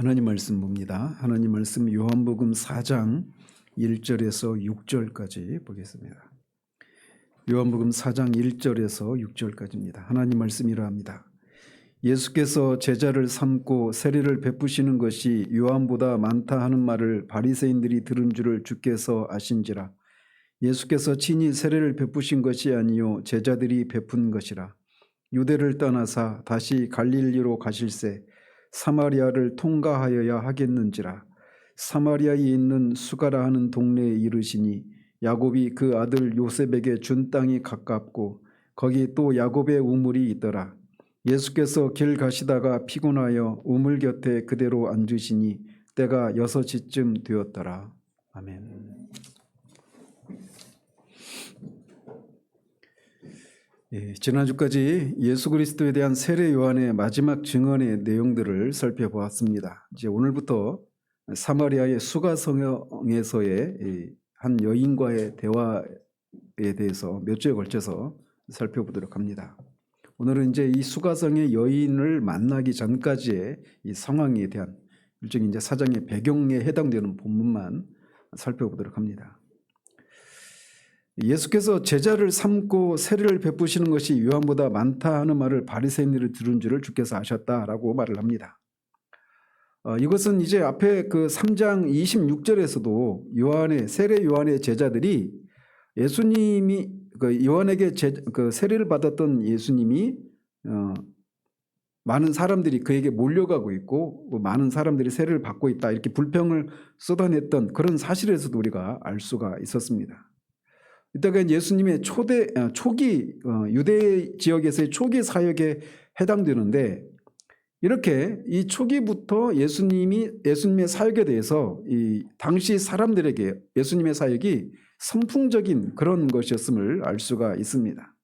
하나님 말씀 봅니다. 하나님 말씀 요한복음 4장 1절에서 6절까지 보겠습니다. 요한복음 4장 1절에서 6절까지입니다. 하나님 말씀 이러합니다. 예수께서 제자를 삼고 세례를 베푸시는 것이 요한보다 많다 하는 말을 바리새인들이 들은 줄을 주께서 아신지라. 예수께서 친히 세례를 베푸신 것이 아니요 제자들이 베푼 것이라. 유대를 떠나사 다시 갈릴리로 가실새 사마리아를 통과하여야 하겠는지라. 사마리아에 있는 수가라 하는 동네에 이르시니 야곱이 그 아들 요셉에게 준 땅이 가깝고 거기 또 야곱의 우물이 있더라. 예수께서 길 가시다가 피곤하여 우물 곁에 그대로 앉으시니 때가 6시쯤 되었더라. 아멘. 지난주까지 예수 그리스도에 대한 세례 요한의 마지막 증언의 내용들을 살펴보았습니다. 이제 오늘부터 사마리아의 수가성에서의 한 여인과의 대화에 대해서 몇 주에 걸쳐서 살펴보도록 합니다. 오늘은 이제 이 수가성의 여인을 만나기 전까지의 이 상황에 대한 일종의 이제 사장의 배경에 해당되는 본문만 살펴보도록 합니다. 예수께서 제자를 삼고 세례를 베푸시는 것이 요한보다 많다 하는 말을 바리새인들이 들은 줄을 주께서 아셨다라고 말을 합니다. 이것은 이제 앞에 그 3장 26절에서도 요한의 세례 요한의 제자들이 예수님이 그 요한에게 그 세례를 받았던 예수님이 많은 사람들이 그에게 몰려가고 있고 많은 사람들이 세례를 받고 있다 이렇게 불평을 쏟아냈던 그런 사실에서도 우리가 알 수가 있었습니다. 이때가 예수님의 초기 유대 지역에서의 초기 사역에 해당되는데 이렇게 이 초기부터 예수님의 사역에 대해서 이 당시 사람들에게 예수님의 사역이 선풍적인 그런 것이었음을 알 수가 있습니다.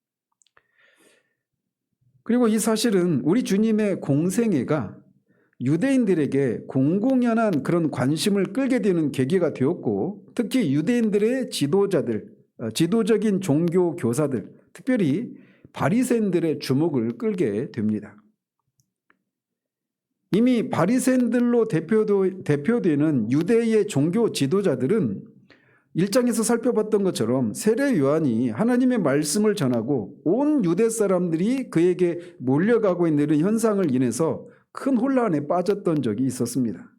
그리고 이 사실은 우리 주님의 공생애가 유대인들에게 공공연한 그런 관심을 끌게 되는 계기가 되었고 특히 유대인들의 지도적인 종교 교사들, 특별히 바리새인들의 주목을 끌게 됩니다. 이미 바리새인들로 대표되는 유대의 종교 지도자들은 1장에서 살펴봤던 것처럼 세례 요한이 하나님의 말씀을 전하고 온 유대 사람들이 그에게 몰려가고 있는 이런 현상을 인해서 큰 혼란에 빠졌던 적이 있었습니다.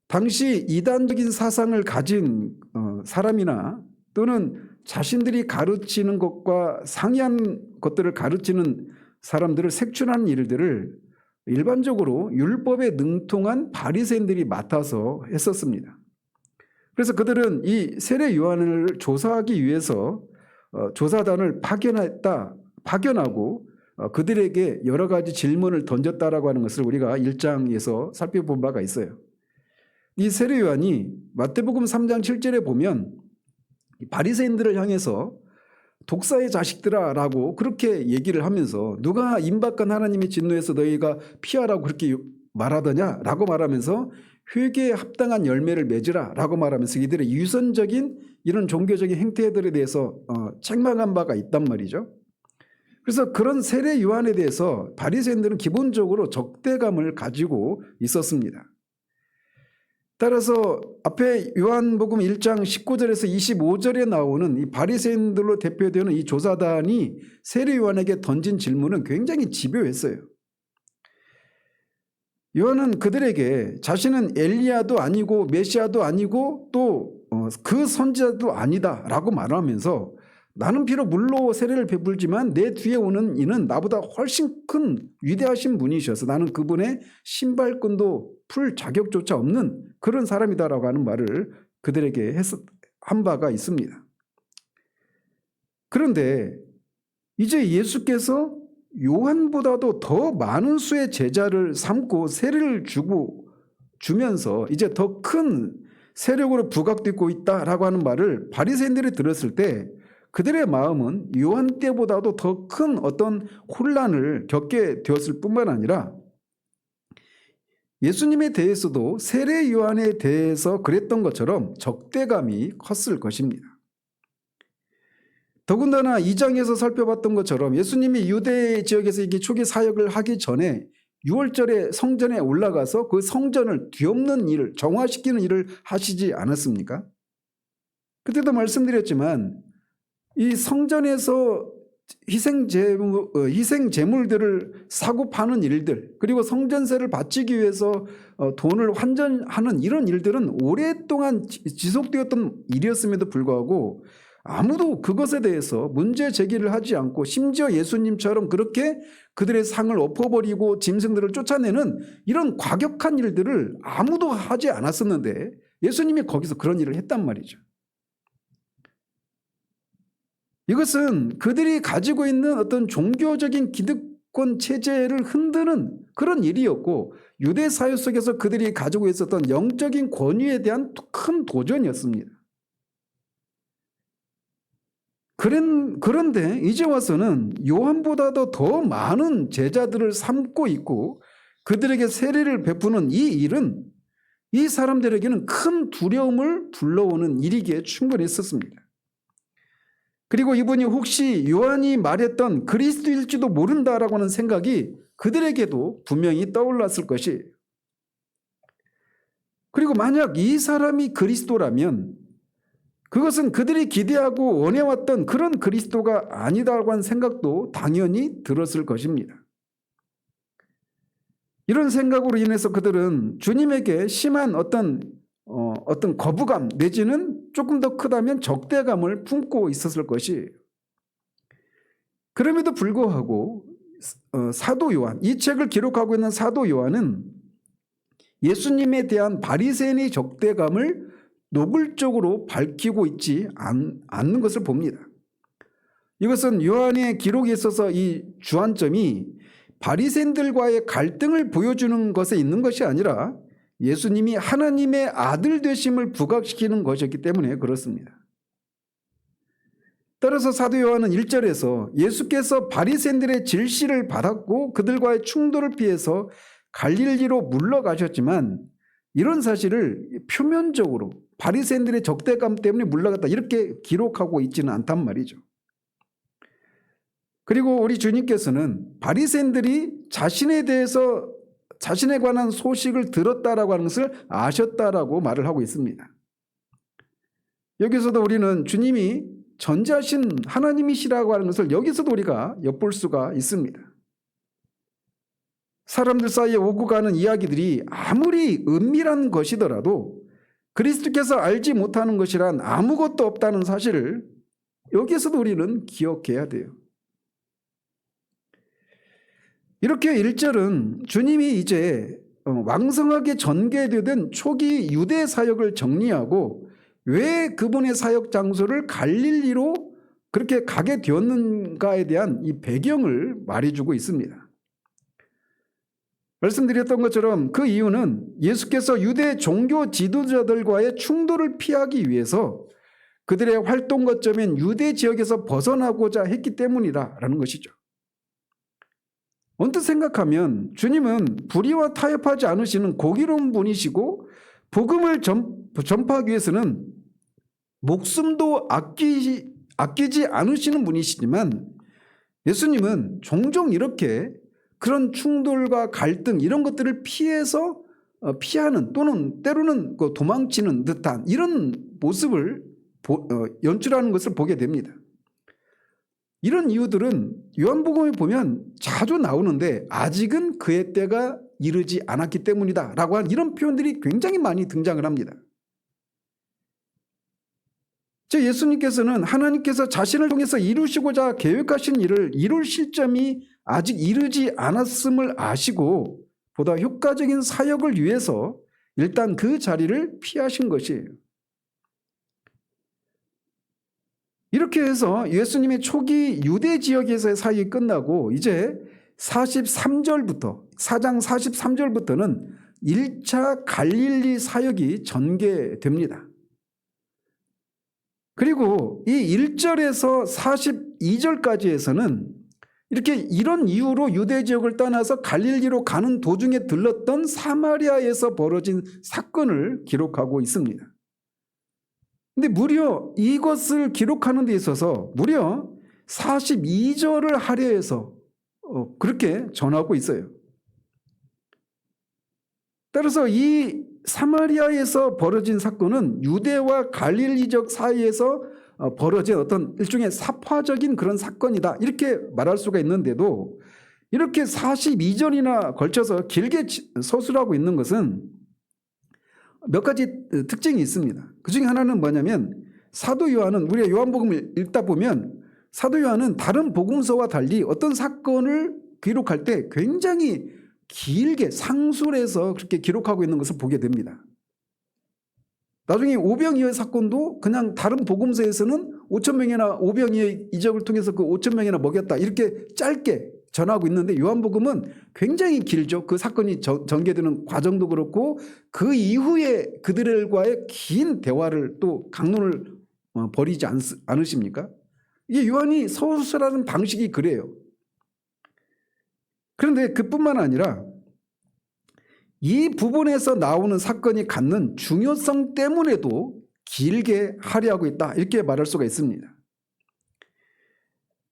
당시 이단적인 사상을 가진 사람이나 또는 자신들이 가르치는 것과 상이한 것들을 가르치는 사람들을 색출하는 일들을 일반적으로 율법에 능통한 바리새인들이 맡아서 했었습니다. 그래서 그들은 이 세례 요한을 조사하기 위해서 조사단을 파견하고 그들에게 여러 가지 질문을 던졌다라고 하는 것을 우리가 1장에서 살펴본 바가 있어요. 이 세례 요한이 마태복음 3장 7절에 보면 바리새인들을 향해서 독사의 자식들아 라고 그렇게 얘기를 하면서 누가 임박한 하나님의 진노에서 너희가 피하라고 그렇게 말하더냐 라고 말하면서 회개에 합당한 열매를 맺으라 라고 말하면서 이들의 유선적인 이런 종교적인 행태들에 대해서 책망한 바가 있단 말이죠. 그래서 그런 세례 요한에 대해서 바리새인들은 기본적으로 적대감을 가지고 있었습니다. 따라서 앞에 요한복음 1장 19절에서 25절에 나오는 이 바리새인들로 대표되는 이 조사단이 세례 요한에게 던진 질문은 굉장히 집요했어요. 요한은 그들에게 자신은 엘리야도 아니고 메시아도 아니고 또 그 선지자도 아니다 라고 말하면서 나는 비록 물로 세례를 베풀지만 내 뒤에 오는 이는 나보다 훨씬 큰 위대하신 분이셔서 나는 그분의 신발끈도 풀 자격조차 없는 그런 사람이다라고 하는 말을 그들에게 한 바가 있습니다. 그런데 이제 예수께서 요한보다도 더 많은 수의 제자를 삼고 세례를 주면서 이제 더 큰 세력으로 부각되고 있다라고 하는 말을 바리새인들이 들었을 때 그들의 마음은 요한 때보다도 더 큰 어떤 혼란을 겪게 되었을 뿐만 아니라 예수님에 대해서도 세례 요한에 대해서 그랬던 것처럼 적대감이 컸을 것입니다. 더군다나 2장에서 살펴봤던 것처럼 예수님이 유대 지역에서 이게 초기 사역을 하기 전에 6월절에 성전에 올라가서 그 성전을 뒤엎는 일을, 정화시키는 일을 하시지 않았습니까? 그때도 말씀드렸지만 이 성전에서 희생 제물들을 사고 파는 일들, 그리고 성전세를 바치기 위해서 돈을 환전하는 이런 일들은 오랫동안 지속되었던 일이었음에도 불구하고 아무도 그것에 대해서 문제 제기를 하지 않고, 심지어 예수님처럼 그렇게 그들의 상을 엎어버리고 짐승들을 쫓아내는 이런 과격한 일들을 아무도 하지 않았었는데 예수님이 거기서 그런 일을 했단 말이죠. 이것은 그들이 가지고 있는 어떤 종교적인 기득권 체제를 흔드는 그런 일이었고, 유대 사회 속에서 그들이 가지고 있었던 영적인 권위에 대한 큰 도전이었습니다. 그런데 이제 와서는 요한보다도 더 많은 제자들을 삼고 있고 그들에게 세례를 베푸는 이 일은 이 사람들에게는 큰 두려움을 불러오는 일이기에 충분했었습니다. 그리고 이분이 혹시 요한이 말했던 그리스도일지도 모른다라고 하는 생각이 그들에게도 분명히 떠올랐을 것이에요. 그리고 만약 이 사람이 그리스도라면 그것은 그들이 기대하고 원해왔던 그런 그리스도가 아니다라고 하는 생각도 당연히 들었을 것입니다. 이런 생각으로 인해서 그들은 주님에게 심한 어떤 거부감 내지는 조금 더 크다면 적대감을 품고 있었을 것이에요. 그럼에도 불구하고 사도 요한, 이 책을 기록하고 있는 사도 요한은 예수님에 대한 바리새인의 적대감을 노골적으로 밝히고 있지 않는 것을 봅니다. 이것은 요한의 기록에 있어서 이 주안점이 바리새인들과의 갈등을 보여주는 것에 있는 것이 아니라 예수님이 하나님의 아들 되심을 부각시키는 것이었기 때문에 그렇습니다. 따라서 사도 요한은 1절에서 예수께서 바리새인들의 질시를 받았고 그들과의 충돌을 피해서 갈릴리로 물러가셨지만 이런 사실을 표면적으로 바리새인들의 적대감 때문에 물러갔다 이렇게 기록하고 있지는 않단 말이죠. 그리고 우리 주님께서는 바리새인들이 자신에 관한 소식을 들었다라고 하는 것을 아셨다라고 말을 하고 있습니다. 여기서도 우리는 주님이 전지하신 하나님이시라고 하는 것을 여기서도 우리가 엿볼 수가 있습니다. 사람들 사이에 오고 가는 이야기들이 아무리 은밀한 것이더라도 그리스도께서 알지 못하는 것이란 아무것도 없다는 사실을 여기에서도 우리는 기억해야 돼요. 이렇게 1절은 주님이 이제 왕성하게 전개되던 초기 유대 사역을 정리하고 왜 그분의 사역 장소를 갈릴리로 그렇게 가게 되었는가에 대한 이 배경을 말해주고 있습니다. 말씀드렸던 것처럼 그 이유는 예수께서 유대 종교 지도자들과의 충돌을 피하기 위해서 그들의 활동 거점인 유대 지역에서 벗어나고자 했기 때문이라는 것이죠. 언뜻 생각하면 주님은 불의와 타협하지 않으시는 고기로운 분이시고 복음을 전파하기 위해서는 목숨도 아끼지 않으시는 분이시지만 예수님은 종종 이렇게 그런 충돌과 갈등 이런 것들을 피하는 또는 때로는 도망치는 듯한 이런 모습을 연출하는 것을 보게 됩니다. 이런 이유들은 요한복음에 보면 자주 나오는데 아직은 그의 때가 이르지 않았기 때문이다 라고 한 이런 표현들이 굉장히 많이 등장을 합니다. 즉 예수님께서는 하나님께서 자신을 통해서 이루시고자 계획하신 일을 이룰 시점이 아직 이르지 않았음을 아시고 보다 효과적인 사역을 위해서 일단 그 자리를 피하신 것이에요. 이렇게 해서 예수님의 초기 유대 지역에서의 사역이 끝나고 이제 4장 43절부터는 1차 갈릴리 사역이 전개됩니다. 그리고 이 1절에서 42절까지에서는 이렇게 이런 이유로 유대 지역을 떠나서 갈릴리로 가는 도중에 들렀던 사마리아에서 벌어진 사건을 기록하고 있습니다. 근데 무려 이것을 기록하는 데 있어서 무려 42절을 할애해서 그렇게 전하고 있어요. 따라서 이 사마리아에서 벌어진 사건은 유대와 갈릴리적 사이에서 벌어진 어떤 일종의 사파적인 그런 사건이다, 이렇게 말할 수가 있는데도 이렇게 42절이나 걸쳐서 길게 서술하고 있는 것은 몇 가지 특징이 있습니다. 그 중에 하나는 뭐냐면, 사도 요한은, 우리가 요한복음을 읽다 보면 사도 요한은 다른 복음서와 달리 어떤 사건을 기록할 때 굉장히 길게 상술해서 그렇게 기록하고 있는 것을 보게 됩니다. 나중에 오병이어의 사건도 그냥 다른 복음서에서는 5,000명이나 오병이어의 이적을 통해서 그 5,000명이나 먹였다, 이렇게 짧게 전하고 있는데, 요한복음은 굉장히 길죠. 그 사건이 전개되는 과정도 그렇고 그 이후에 그들과의 긴 대화를 또 강론을 벌이지 않으십니까? 이게 요한이 서술하는 방식이 그래요. 그런데 그뿐만 아니라 이 부분에서 나오는 사건이 갖는 중요성 때문에도 길게 할애하고 있다, 이렇게 말할 수가 있습니다.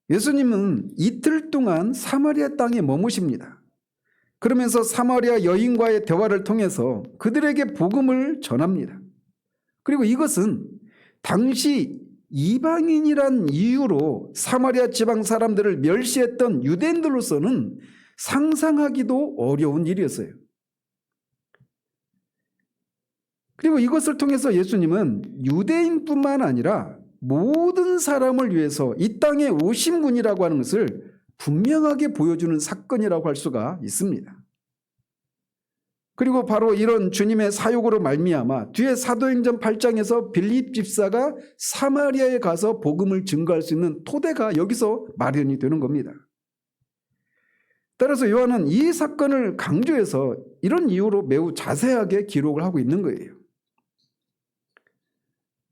예수님은 이틀 동안 사마리아 땅에 머무십니다. 그러면서 사마리아 여인과의 대화를 통해서 그들에게 복음을 전합니다. 그리고 이것은 당시 이방인이란 이유로 사마리아 지방 사람들을 멸시했던 유대인들로서는 상상하기도 어려운 일이었어요. 그리고 이것을 통해서 예수님은 유대인뿐만 아니라 모든 사람을 위해서 이 땅에 오신 분이라고 하는 것을 분명하게 보여주는 사건이라고 할 수가 있습니다. 그리고 바로 이런 주님의 사역으로 말미암아 뒤에 사도행전 8장에서 빌립 집사가 사마리아에 가서 복음을 증거할 수 있는 토대가 여기서 마련이 되는 겁니다. 따라서 요한은 이 사건을 강조해서 이런 이유로 매우 자세하게 기록을 하고 있는 거예요.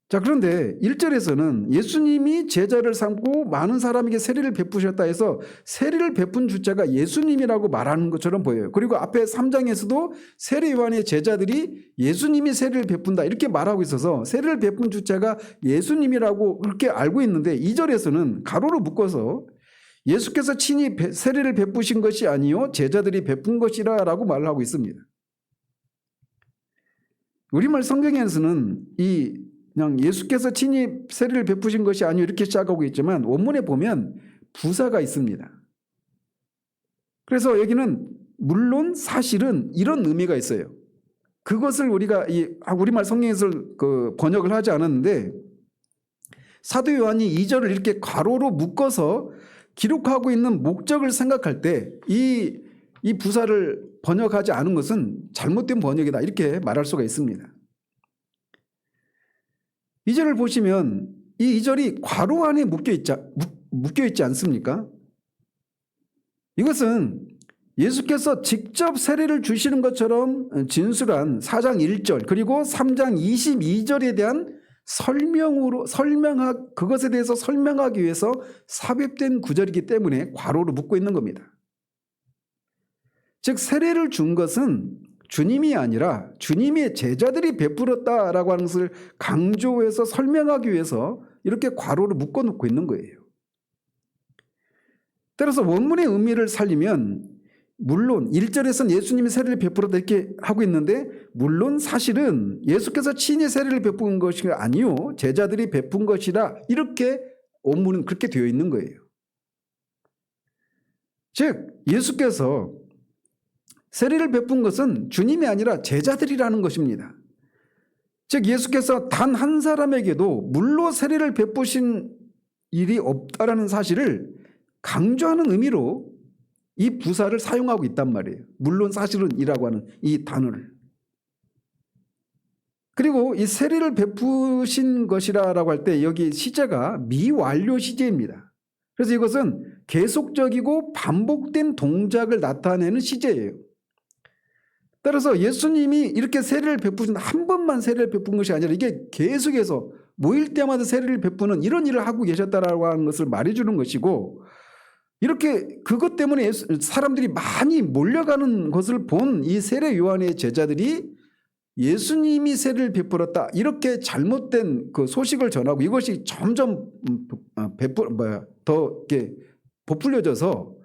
자, 그런데 1절에서는 예수님이 제자를 삼고 많은 사람에게 세례를 베푸셨다 해서 세례를 베푼 주자가 예수님이라고 말하는 것처럼 보여요. 그리고 앞에 3장에서도 세례 요한의 제자들이 예수님이 세례를 베푼다, 이렇게 말하고 있어서 세례를 베푼 주자가 예수님이라고 그렇게 알고 있는데, 2절에서는 가로로 묶어서 예수께서 친히 세례를 베푸신 것이 아니요 제자들이 베푼 것이라 라고 말을 하고 있습니다. 우리말 성경에서는 그냥 예수께서 친히 세례를 베푸신 것이 아니요 이렇게 시작하고 있지만 원문에 보면 부사가 있습니다. 그래서 여기는 물론 사실은 이런 의미가 있어요. 그것을 우리가 우리말 성경에서 번역을 하지 않았는데, 사도 요한이 2절을 이렇게 괄호로 묶어서 기록하고 있는 목적을 생각할 때 이 부사를 번역하지 않은 것은 잘못된 번역이다, 이렇게 말할 수가 있습니다. 2절을 보시면 이 2절이 괄호 안에 묶여있지 않습니까? 이것은 예수께서 직접 세례를 주시는 것처럼 진술한 4장 1절 그리고 3장 22절에 대한 그것에 대해서 설명하기 위해서 삽입된 구절이기 때문에 괄호로 묶고 있는 겁니다. 즉 세례를 준 것은 주님이 아니라 주님의 제자들이 베풀었다라고 하는 것을 강조해서 설명하기 위해서 이렇게 괄호를 묶어놓고 있는 거예요. 따라서 원문의 의미를 살리면, 물론 1절에서는 예수님이 세례를 베풀었다 이렇게 하고 있는데, 물론 사실은 예수께서 친히 세례를 베푼 것이 아니요 제자들이 베푼 것이라, 이렇게 원문은 그렇게 되어 있는 거예요. 즉 예수께서 세례를 베푼 것은 주님이 아니라 제자들이라는 것입니다. 즉 예수께서 단 한 사람에게도 물로 세례를 베푸신 일이 없다라는 사실을 강조하는 의미로 이 부사를 사용하고 있단 말이에요. 물론 사실은 이라고 하는 이 단어를. 그리고 이 세례를 베푸신 것이라고 할 때 여기 시제가 미완료 시제입니다. 그래서 이것은 계속적이고 반복된 동작을 나타내는 시제예요. 따라서 예수님이 이렇게 세례를 베푸신, 한 번만 세례를 베푼 것이 아니라 이게 계속해서 모일 때마다 세례를 베푸는 이런 일을 하고 계셨다라고 하는 것을 말해주는 것이고, 이렇게 그것 때문에 사람들이 많이 몰려가는 것을 본 이 세례 요한의 제자들이 예수님이 세례를 베풀었다, 이렇게 잘못된 그 소식을 전하고 이것이 점점 더 이렇게 부풀려져서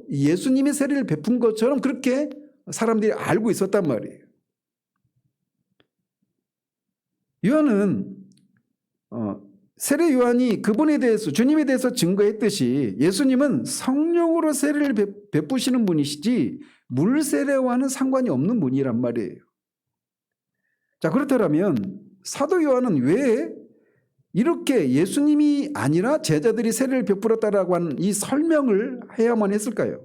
예수님이 세례를 베푼 것처럼 그렇게 사람들이 알고 있었단 말이에요. 요한은 세례 요한이 그분에 대해서, 주님에 대해서 증거했듯이 예수님은 성령으로 세례를 베푸시는 분이시지 물 세례와는 상관이 없는 분이란 말이에요. 자, 그렇다면 사도 요한은 왜 이렇게 예수님이 아니라 제자들이 세례를 베풀었다라고 하는 이 설명을 해야만 했을까요?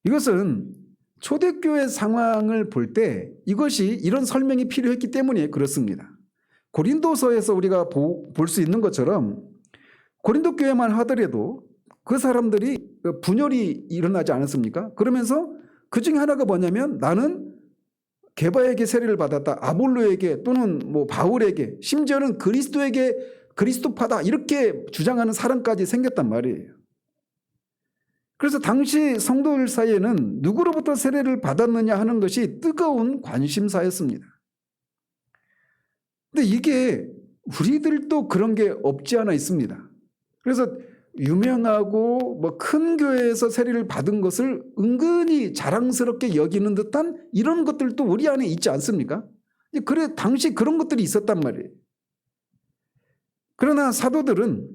이것은 초대교회 상황을 볼 때 이것이 이런 설명이 필요했기 때문에 그렇습니다. 고린도서에서 우리가 볼 수 있는 것처럼 고린도 교회만 하더라도 그 사람들이 분열이 일어나지 않았습니까? 그러면서 그 중에 하나가 뭐냐면 나는 게바에게 세례를 받았다, 아볼로에게 또는 뭐 바울에게, 심지어는 그리스도에게 그리스도파다 이렇게 주장하는 사람까지 생겼단 말이에요. 그래서 당시 성도들 사이에는 누구로부터 세례를 받았느냐 하는 것이 뜨거운 관심사였습니다. 근데 이게 우리들도 그런 게 없지 않아 있습니다. 그래서 유명하고 뭐 큰 교회에서 세례를 받은 것을 은근히 자랑스럽게 여기는 듯한 이런 것들도 우리 안에 있지 않습니까? 그래, 당시 그런 것들이 있었단 말이에요. 그러나 사도들은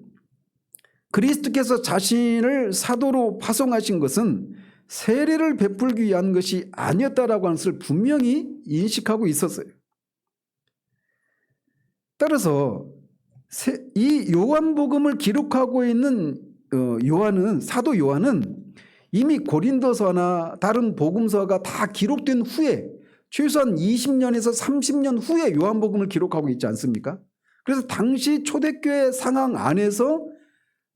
그리스도께서 자신을 사도로 파송하신 것은 세례를 베풀기 위한 것이 아니었다라고 하는 것을 분명히 인식하고 있었어요. 따라서 이 요한복음을 기록하고 있는 사도 요한은 이미 고린도서나 다른 복음서가 다 기록된 후에 최소한 20년에서 30년 후에 요한복음을 기록하고 있지 않습니까? 그래서 당시 초대교회 상황 안에서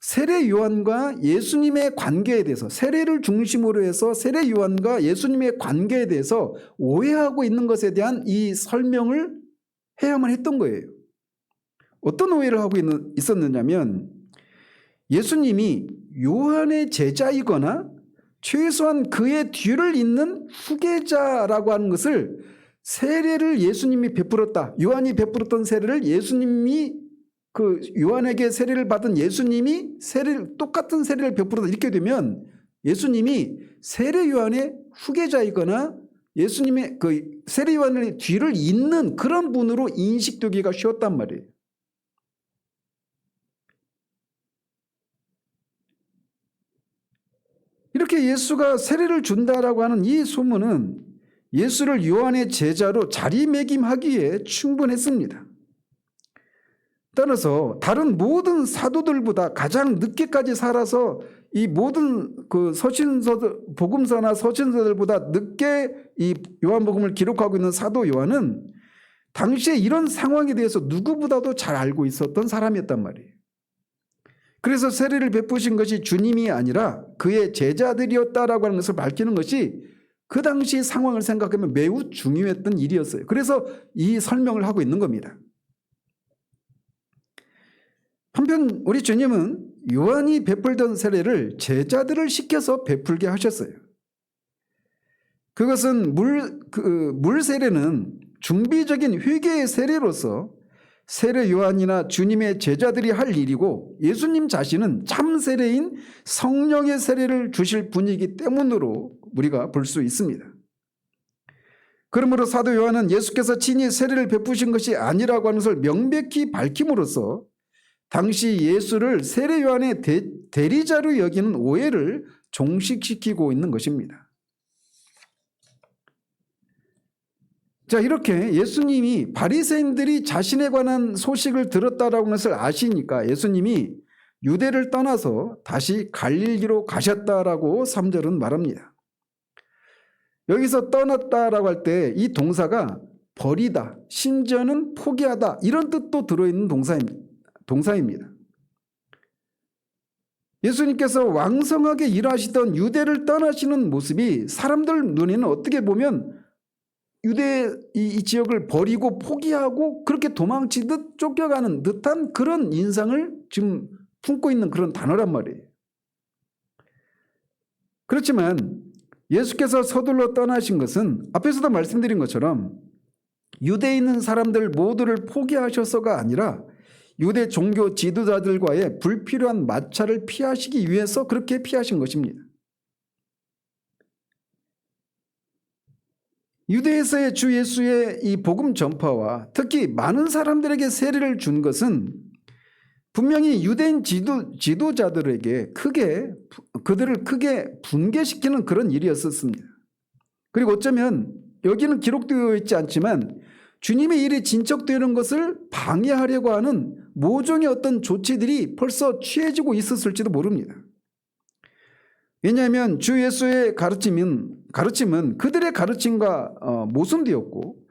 세례 요한과 예수님의 관계에 대해서, 세례를 중심으로 해서 세례 요한과 예수님의 관계에 대해서 오해하고 있는 것에 대한 이 설명을 해야만 했던 거예요. 어떤 오해를 하고 있었느냐면 예수님이 요한의 제자이거나 최소한 그의 뒤를 잇는 후계자라고 하는 것을, 세례를 예수님이 베풀었다, 요한이 베풀었던 세례를 예수님이 그 요한에게 세례를 받은 예수님이 똑같은 세례를 베풀었다 이렇게 되면 예수님이 세례 요한의 후계자이거나 예수님의 그 세례 요한의 뒤를 잇는 그런 분으로 인식되기가 쉬웠단 말이에요. 이렇게 예수가 세례를 준다라고 하는 이 소문은 예수를 요한의 제자로 자리매김하기에 충분했습니다. 따라서 다른 모든 사도들보다 가장 늦게까지 살아서 이 모든 그 복음서나 서신서들보다 늦게 이 요한복음을 기록하고 있는 사도 요한은 당시에 이런 상황에 대해서 누구보다도 잘 알고 있었던 사람이었단 말이에요. 그래서 세례를 베푸신 것이 주님이 아니라 그의 제자들이었다라고 하는 것을 밝히는 것이 그 당시 상황을 생각하면 매우 중요했던 일이었어요. 그래서 이 설명을 하고 있는 겁니다. 한편 우리 주님은 요한이 베풀던 세례를 제자들을 시켜서 베풀게 하셨어요. 그것은 물 세례는 중비적인 회개의 세례로서 세례 요한이나 주님의 제자들이 할 일이고, 예수님 자신은 참 세례인 성령의 세례를 주실 분이기 때문으로 우리가 볼 수 있습니다. 그러므로 사도 요한은 예수께서 친히 세례를 베푸신 것이 아니라고 하는 것을 명백히 밝힘으로써 당시 예수를 세례 요한의 대리자로 여기는 오해를 종식시키고 있는 것입니다. 자, 이렇게 예수님이 바리새인들이 자신에 관한 소식을 들었다라는 것을 아시니까 예수님이 유대를 떠나서 다시 갈릴리로 가셨다라고 3절은 말합니다. 여기서 떠났다라고 할 때 이 동사가 버리다, 심지어는 포기하다 이런 뜻도 들어있는 동사입니다. 예수님께서 왕성하게 일하시던 유대를 떠나시는 모습이 사람들 눈에는 어떻게 보면 유대 이 지역을 버리고 포기하고 그렇게 도망치듯 쫓겨가는 듯한 그런 인상을 지금 품고 있는 그런 단어란 말이에요. 그렇지만 예수께서 서둘러 떠나신 것은 앞에서도 말씀드린 것처럼 유대에 있는 사람들 모두를 포기하셔서가 아니라 유대 종교 지도자들과의 불필요한 마찰을 피하시기 위해서 그렇게 피하신 것입니다. 유대에서의 주 예수의 이 복음 전파와 특히 많은 사람들에게 세례를 준 것은 분명히 유대인 지도자들에게 그들을 크게 분개시키는 그런 일이었었습니다. 그리고 어쩌면 여기는 기록되어 있지 않지만 주님의 일이 진척되는 것을 방해하려고 하는 모종의 어떤 조치들이 벌써 취해지고 있었을지도 모릅니다. 왜냐하면 주 예수의 가르침은 그들의 가르침과 모순되었고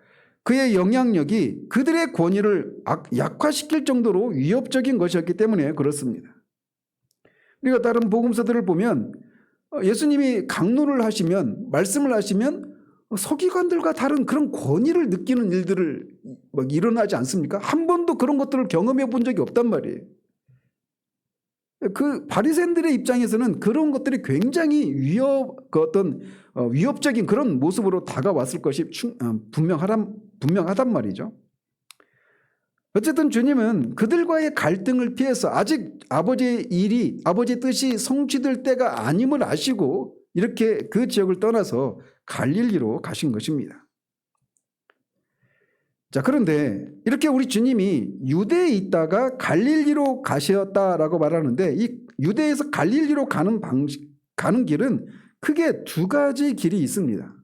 그의 영향력이 그들의 권위를 약화시킬 정도로 위협적인 것이었기 때문에 그렇습니다. 우리가 다른 복음서들을 보면 예수님이 강론을 하시면 말씀을 하시면 서기관들과 다른 그런 권위를 느끼는 일들을 일어나지 않습니까? 한 번도 그런 것들을 경험해 본 적이 없단 말이에요. 그 바리새인들의 입장에서는 그런 것들이 굉장히 위협적인 그런 모습으로 다가왔을 것이 분명하단 말이죠. 어쨌든 주님은 그들과의 갈등을 피해서 아직 아버지의 뜻이 성취될 때가 아님을 아시고 이렇게 그 지역을 떠나서 갈릴리로 가신 것입니다. 자, 그런데 이렇게 우리 주님이 유대에 있다가 갈릴리로 가셨다라고 말하는데 이 유대에서 갈릴리로 가는 길은 크게 두 가지 길이 있습니다.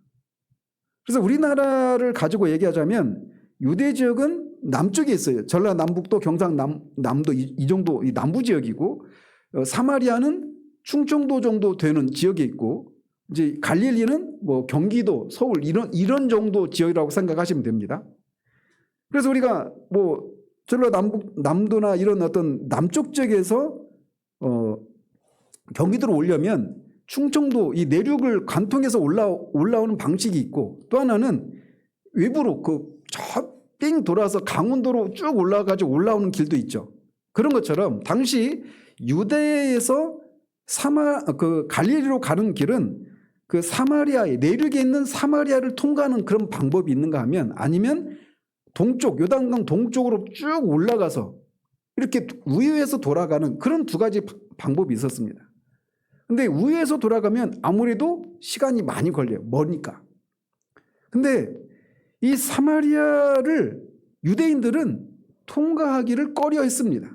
그래서 우리나라를 가지고 얘기하자면 유대 지역은 남쪽에 있어요. 전라남북도 경상남도 이 정도 이 남부 지역이고 사마리아는 충청도 정도 되는 지역에 있고 이제 갈릴리는 뭐 경기도, 서울 이런 정도 지역이라고 생각하시면 됩니다. 그래서 우리가 뭐 전라남도나 이런 어떤 남쪽 지역에서 경기도로 오려면 충청도 이 내륙을 관통해서 올라오는 방식이 있고 또 하나는 외부로 삥 돌아서 강원도로 쭉 올라가지고 올라오는 길도 있죠. 그런 것처럼 당시 유대에서 갈릴리로 가는 길은 그 사마리아의 내륙에 있는 사마리아를 통과하는 그런 방법이 있는가 하면 아니면 동쪽 요단강 동쪽으로 쭉 올라가서 이렇게 우회해서 돌아가는 그런 두 가지 방법이 있었습니다. 근데 우회해서 돌아가면 아무래도 시간이 많이 걸려요. 머니까. 근데 이 사마리아를 유대인들은 통과하기를 꺼려 했습니다.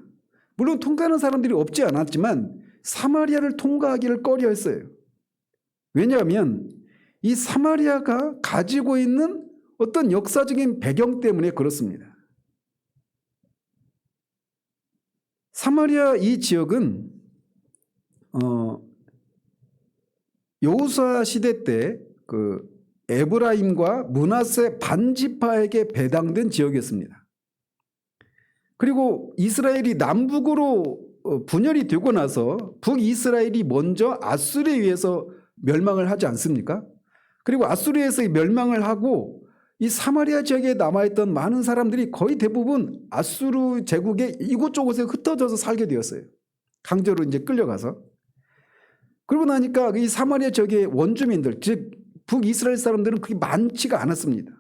물론 통과하는 사람들이 없지 않았지만 사마리아를 통과하기를 꺼려 했어요. 왜냐하면 이 사마리아가 가지고 있는 어떤 역사적인 배경 때문에 그렇습니다. 사마리아 이 지역은 여호수아 시대 때 그 에브라임과 므낫세 반지파에게 배당된 지역이었습니다. 그리고 이스라엘이 남북으로 분열이 되고 나서 북이스라엘이 먼저 아수르에 의해서 멸망을 하지 않습니까? 그리고 아수르에서 멸망을 하고 이 사마리아 지역에 남아있던 많은 사람들이 거의 대부분 아수르 제국의 이곳저곳에 흩어져서 살게 되었어요. 강제로 이제 끌려가서. 그러고 나니까 이 사마리아 지역의 원주민들, 즉 북이스라엘 사람들은 그게 많지가 않았습니다.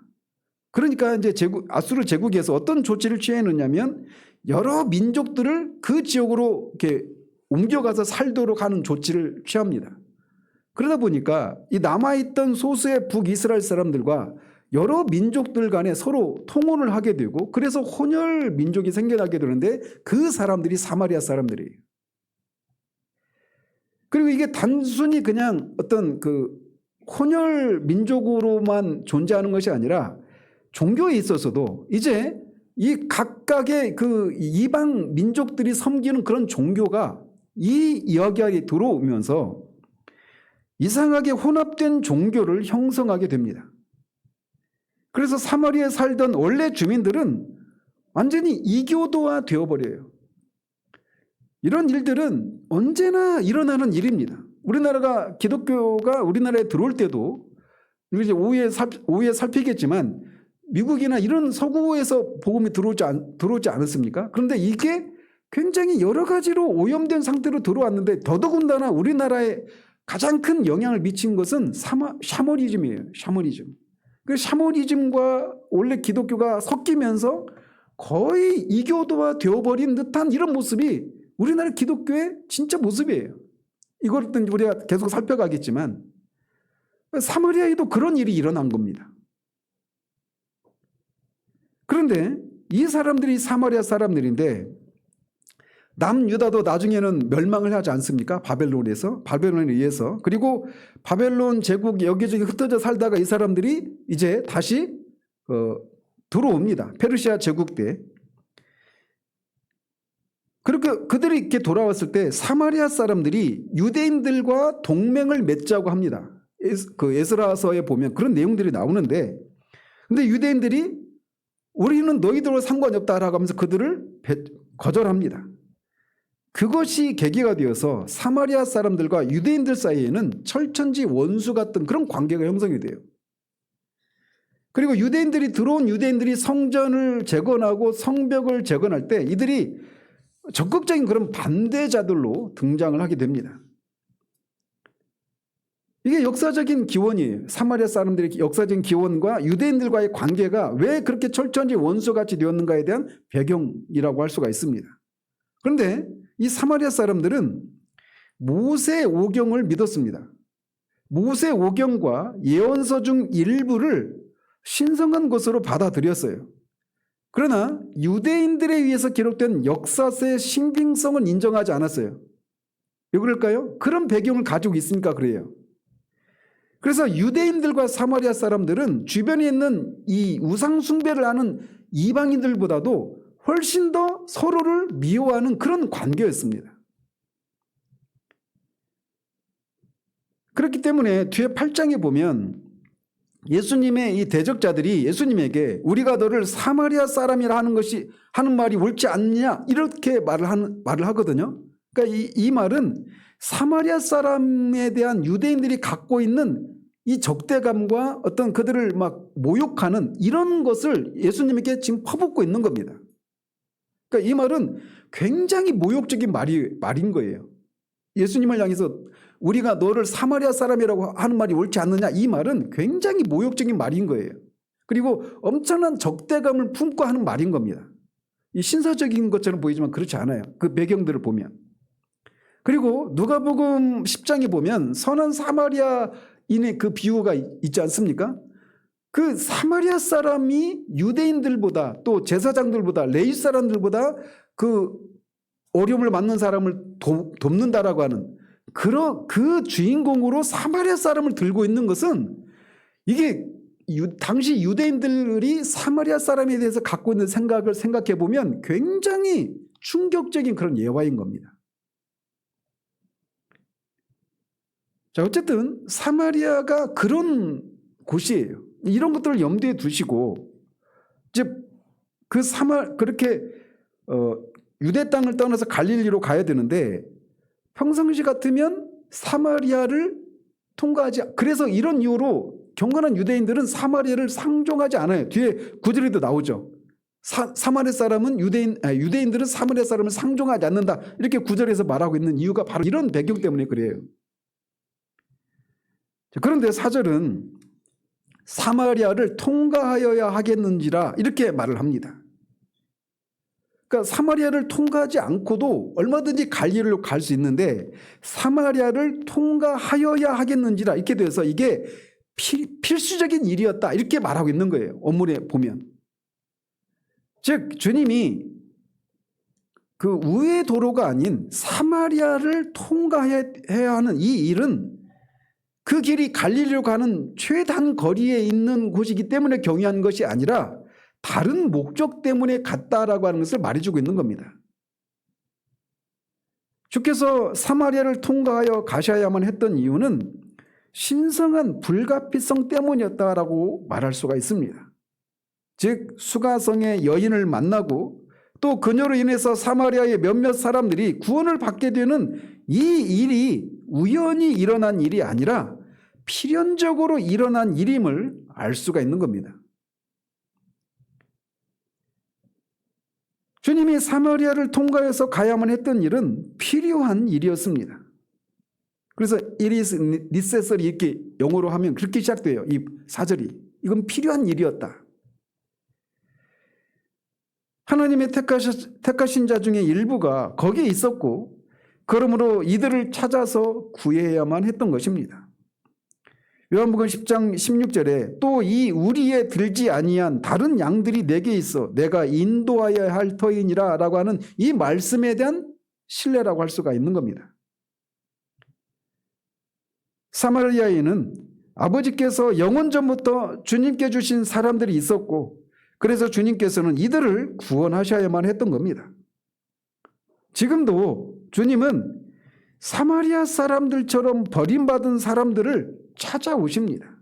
그러니까 이제 아수르 제국에서 어떤 조치를 취했느냐면 여러 민족들을 그 지역으로 이렇게 옮겨가서 살도록 하는 조치를 취합니다. 그러다 보니까 이 남아있던 소수의 북이스라엘 사람들과 여러 민족들 간에 서로 통혼을 하게 되고 그래서 혼혈 민족이 생겨나게 되는데 그 사람들이 사마리아 사람들이에요. 그리고 이게 단순히 그냥 어떤 그 혼혈 민족으로만 존재하는 것이 아니라 종교에 있어서도 이제 이 각각의 그 이방 민족들이 섬기는 그런 종교가 이 이야기에 들어오면서 이상하게 혼합된 종교를 형성하게 됩니다. 그래서 사마리아에 살던 원래 주민들은 완전히 이교도화 되어버려요. 이런 일들은 언제나 일어나는 일입니다. 우리나라가 기독교가 우리나라에 들어올 때도 이제 오후에 살피겠지만 미국이나 이런 서구에서 복음이 들어오지 않았습니까? 그런데 이게 굉장히 여러 가지로 오염된 상태로 들어왔는데 더더군다나 우리나라에 가장 큰 영향을 미친 것은 샤머니즘이에요. 샤머니즘. 그 샤머니즘과 원래 기독교가 섞이면서 거의 이교도화 되어버린 듯한 이런 모습이 우리나라 기독교의 진짜 모습이에요. 이것은 우리가 계속 살펴가겠지만 사마리아에도 그런 일이 일어난 겁니다. 그런데 이 사람들이 사마리아 사람들인데 남유다도 나중에는 멸망을 하지 않습니까? 바벨론에 의해서. 그리고 바벨론 제국 여기저기 흩어져 살다가 이 사람들이 이제 다시 들어옵니다. 페르시아 제국 때. 그렇게 그들이 이렇게 돌아왔을 때 사마리아 사람들이 유대인들과 동맹을 맺자고 합니다. 그 에스라서에 보면 그런 내용들이 나오는데, 근데 유대인들이 우리는 너희들과 상관이 없다라고 하면서 그들을 거절합니다. 그것이 계기가 되어서 사마리아 사람들과 유대인들 사이에는 철천지 원수 같은 그런 관계가 형성이 돼요. 그리고 들어온 유대인들이 성전을 재건하고 성벽을 재건할 때 이들이 적극적인 그런 반대자들로 등장을 하게 됩니다. 이게 역사적인 기원이에요. 사마리아 사람들의 역사적인 기원과 유대인들과의 관계가 왜 그렇게 철천지 원수같이 되었는가에 대한 배경이라고 할 수가 있습니다. 그런데 이 사마리아 사람들은 모세 오경을 믿었습니다. 모세 오경과 예언서 중 일부를 신성한 것으로 받아들였어요. 그러나 유대인들에 의해서 기록된 역사서의 신빙성은 인정하지 않았어요. 왜 그럴까요? 그런 배경을 가지고 있으니까 그래요. 그래서 유대인들과 사마리아 사람들은 주변에 있는 이 우상 숭배를 하는 이방인들보다도 훨씬 더 서로를 미워하는 그런 관계였습니다. 그렇기 때문에 뒤에 8장에 보면 예수님의 이 대적자들이 예수님에게 우리가 너를 사마리아 사람이라 하는 말이 옳지 않냐 이렇게 말을 하거든요. 그러니까 이 말은 사마리아 사람에 대한 유대인들이 갖고 있는 이 적대감과 어떤 그들을 막 모욕하는 이런 것을 예수님에게 지금 퍼붓고 있는 겁니다. 그러니까 이 말은 굉장히 모욕적인 말인 거예요. 예수님을 향해서 우리가 너를 사마리아 사람이라고 하는 말이 옳지 않느냐, 이 말은 굉장히 모욕적인 말인 거예요. 그리고 엄청난 적대감을 품고 하는 말인 겁니다. 이 신사적인 것처럼 보이지만 그렇지 않아요. 그 배경들을 보면. 그리고 누가복음 10장에 보면 선한 사마리아인의 그 비유가 있지 않습니까? 그 사마리아 사람이 유대인들보다 또 제사장들보다 레위 사람들보다 그 어려움을 받는 사람을 돕는다라고 하는 그 주인공으로 사마리아 사람을 들고 있는 것은 이게 당시 유대인들이 사마리아 사람에 대해서 갖고 있는 생각을 생각해 보면 굉장히 충격적인 그런 예화인 겁니다. 자, 어쨌든 사마리아가 그런 곳이에요. 이런 것들을 염두에 두시고 이제 그렇게 유대 땅을 떠나서 갈릴리로 가야 되는데 평상시 같으면 사마리아를 그래서 이런 이유로 경건한 유대인들은 사마리아를 상종하지 않아요. 뒤에 구절에도 나오죠. 사마리아 사람은 유대인들은 사마리아 사람을 상종하지 않는다. 이렇게 구절에서 말하고 있는 이유가 바로 이런 배경 때문에 그래요. 그런데 4절은 사마리아를 통과하여야 하겠는지라 이렇게 말을 합니다. 그러니까 사마리아를 통과하지 않고도 얼마든지 갈릴리로 갈 수 있는데 사마리아를 통과하여야 하겠는지라 이렇게 돼서 이게 필수적인 일이었다 이렇게 말하고 있는 거예요. 원문에 보면. 즉 주님이 그 우회 도로가 아닌 사마리아를 통과해야 하는 이 일은 그 길이 갈릴리로 가는 최단 거리에 있는 곳이기 때문에 경유한 것이 아니라 다른 목적 때문에 갔다라고 하는 것을 말해주고 있는 겁니다. 주께서 사마리아를 통과하여 가셔야만 했던 이유는 신성한 불가피성 때문이었다라고 말할 수가 있습니다. 즉 수가성의 여인을 만나고 또 그녀로 인해서 사마리아의 몇몇 사람들이 구원을 받게 되는 이 일이 우연히 일어난 일이 아니라 필연적으로 일어난 일임을 알 수가 있는 겁니다. 주님이 사마리아를 통과해서 가야만 했던 일은 필요한 일이었습니다. 그래서 it is necessary 이렇게 영어로 하면 그렇게 시작돼요. 이 4절이. 이건 필요한 일이었다. 하나님의 택하신 자 중에 일부가 거기에 있었고 그러므로 이들을 찾아서 구해야만 했던 것입니다. 요한복음 10장 16절에 또 이 우리에 들지 아니한 다른 양들이 내게 있어 내가 인도하여야 할 터이니라 라고 하는 이 말씀에 대한 신뢰라고 할 수가 있는 겁니다. 사마리아에는 아버지께서 영원전부터 주님께 주신 사람들이 있었고 그래서 주님께서는 이들을 구원하셔야만 했던 겁니다. 지금도 주님은 사마리아 사람들처럼 버림받은 사람들을 찾아오십니다.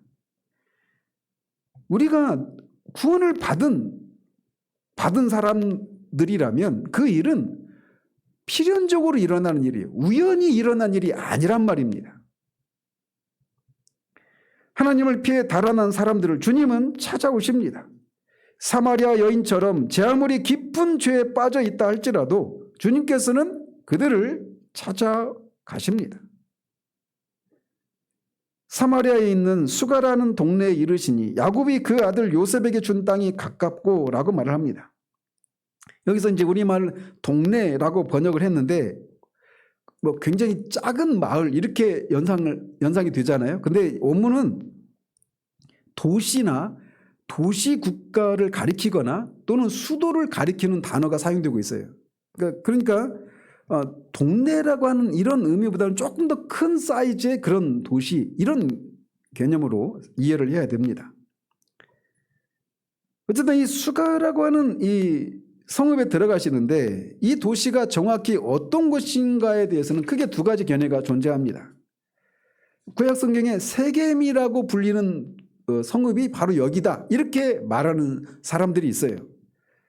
우리가 구원을 받은 사람들이라면 그 일은 필연적으로 일어나는 일이에요. 우연히 일어난 일이 아니란 말입니다. 하나님을 피해 달아난 사람들을 주님은 찾아오십니다. 사마리아 여인처럼 제 아무리 깊은 죄에 빠져 있다 할지라도 주님께서는 그들을 찾아가십니다. 사마리아에 있는 수가라는 동네에 이르시니 야곱이 그 아들 요셉에게 준 땅이 가깝고 라고 말을 합니다. 여기서 이제 우리말 동네라고 번역을 했는데 뭐 굉장히 작은 마을 이렇게 연상이 되잖아요. 근데 원문은 도시나 도시 국가를 가리키거나 또는 수도를 가리키는 단어가 사용되고 있어요. 그러니까 동네라고 하는 이런 의미보다는 조금 더 큰 사이즈의 그런 도시 이런 개념으로 이해를 해야 됩니다. 어쨌든 이 수가라고 하는 이 성읍에 들어가시는데 이 도시가 정확히 어떤 곳인가에 대해서는 크게 두 가지 견해가 존재합니다. 구약 성경에 세겜이라고 불리는 성읍이 바로 여기다 이렇게 말하는 사람들이 있어요.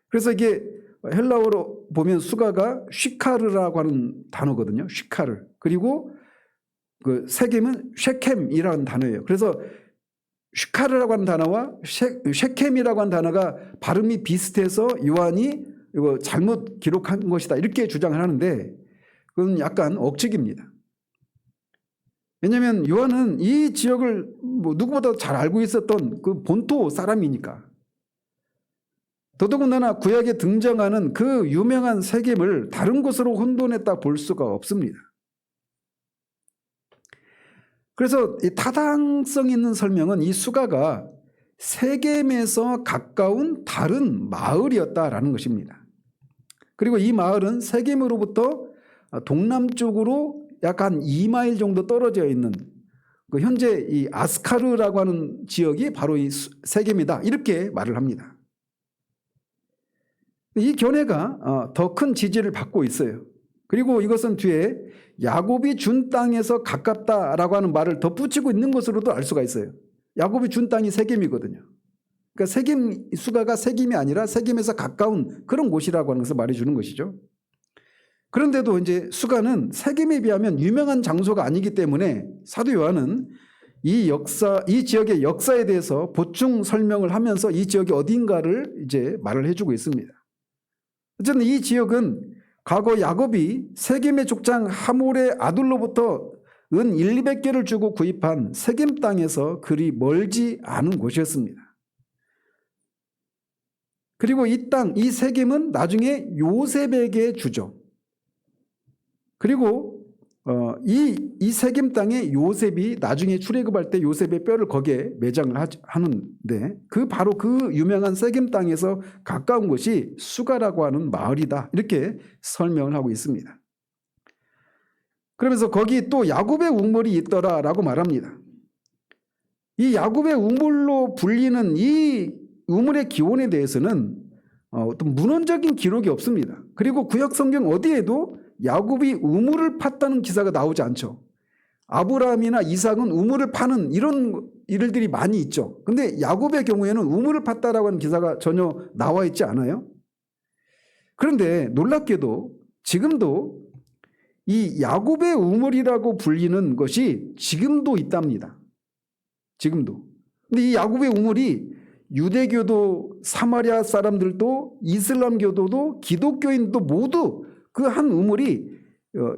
그래서 이게 헬라어로 보면 수가가 쉬카르라고 하는 단어거든요. 쉬카르. 그리고 그 세겜은 쉐켐이라는 단어예요. 그래서 쉬카르라고 하는 단어와 쉐켐이라고 하는 단어가 발음이 비슷해서 요한이 이거 잘못 기록한 것이다 이렇게 주장을 하는데 그건 약간 억측입니다. 왜냐하면 요한은 이 지역을 뭐 누구보다 잘 알고 있었던 그 본토 사람이니까. 더더군다나 구약에 등장하는 그 유명한 세겜을 다른 곳으로 혼돈했다 볼 수가 없습니다. 그래서 이 타당성 있는 설명은 이 수가가 세겜에서 가까운 다른 마을이었다라는 것입니다. 그리고 이 마을은 세겜으로부터 동남쪽으로 약 한 2마일 정도 떨어져 있는 그 현재 이 아스카르라고 하는 지역이 바로 이 세겜이다 이렇게 말을 합니다. 이 견해가 더 큰 지지를 받고 있어요. 그리고 이것은 뒤에 야곱이 준 땅에서 가깝다라고 하는 말을 덧붙이고 있는 것으로도 알 수가 있어요. 야곱이 준 땅이 세겜이거든요. 그러니까 세겜 수가가 세겜이 아니라 세겜에서 가까운 그런 곳이라고 하는 것을 말해주는 것이죠. 그런데도 이제 수가는 세겜에 비하면 유명한 장소가 아니기 때문에 사도 요한은 이 지역의 역사에 대해서 보충 설명을 하면서 이 지역이 어딘가를 이제 말을 해주고 있습니다. 어쨌든 이 지역은 과거 야곱이 세겜의 족장 하몰의 아들로부터 은 1,200개를 주고 구입한 세겜 땅에서 그리 멀지 않은 곳이었습니다. 그리고 이 땅, 이 세겜은 나중에 요셉에게 주죠. 그리고 이 세겜 땅에 요셉이 나중에 출애굽할 때 요셉의 뼈를 거기에 매장을 하는데 바로 그 유명한 세겜 땅에서 가까운 곳이 수가라고 하는 마을이다 이렇게 설명을 하고 있습니다. 그러면서 거기 또 야곱의 우물이 있더라라고 말합니다. 이 야곱의 우물로 불리는 이 우물의 기원에 대해서는 어떤 문헌적인 기록이 없습니다. 그리고 구약 성경 어디에도 야곱이 우물을 팠다는 기사가 나오지 않죠. 아브라함이나 이삭은 우물을 파는 이런 일들이 많이 있죠. 근데 야곱의 경우에는 우물을 팠다라고 하는 기사가 전혀 나와 있지 않아요. 그런데 놀랍게도 지금도 이 야곱의 우물이라고 불리는 것이 지금도 있답니다. 지금도. 근데 이 야곱의 우물이 유대교도 사마리아 사람들도 이슬람교도도 기독교인도 모두 그 한 우물이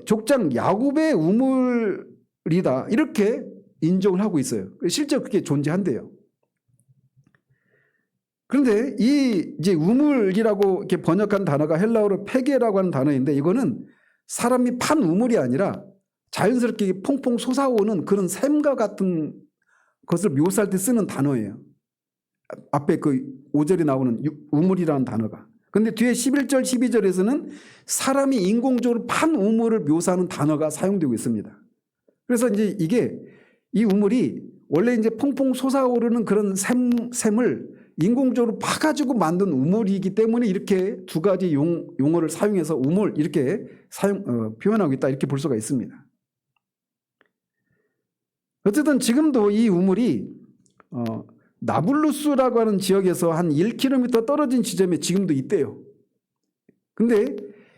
족장 야곱의 우물이다 이렇게 인정을 하고 있어요. 실제 그렇게 존재한대요. 그런데 이 이제 우물이라고 이렇게 번역한 단어가 헬라어로 페게라고 하는 단어인데 이거는 사람이 판 우물이 아니라 자연스럽게 퐁퐁 솟아오는 그런 샘과 같은 것을 묘사할 때 쓰는 단어예요. 앞에 그 5절에 나오는 우물이라는 단어가. 그런데 뒤에 11절, 12절에서는 사람이 인공적으로 판 우물을 묘사하는 단어가 사용되고 있습니다. 그래서 이제 이게 이 우물이 원래 이제 퐁퐁 솟아오르는 그런 샘을 인공적으로 파가지고 만든 우물이기 때문에 이렇게 두 가지 용어를 사용해서 우물 이렇게 표현하고 있다 이렇게 볼 수가 있습니다. 어쨌든 지금도 이 우물이 나블루스라고 하는 지역에서 한 1km 떨어진 지점에 지금도 있대요. 근데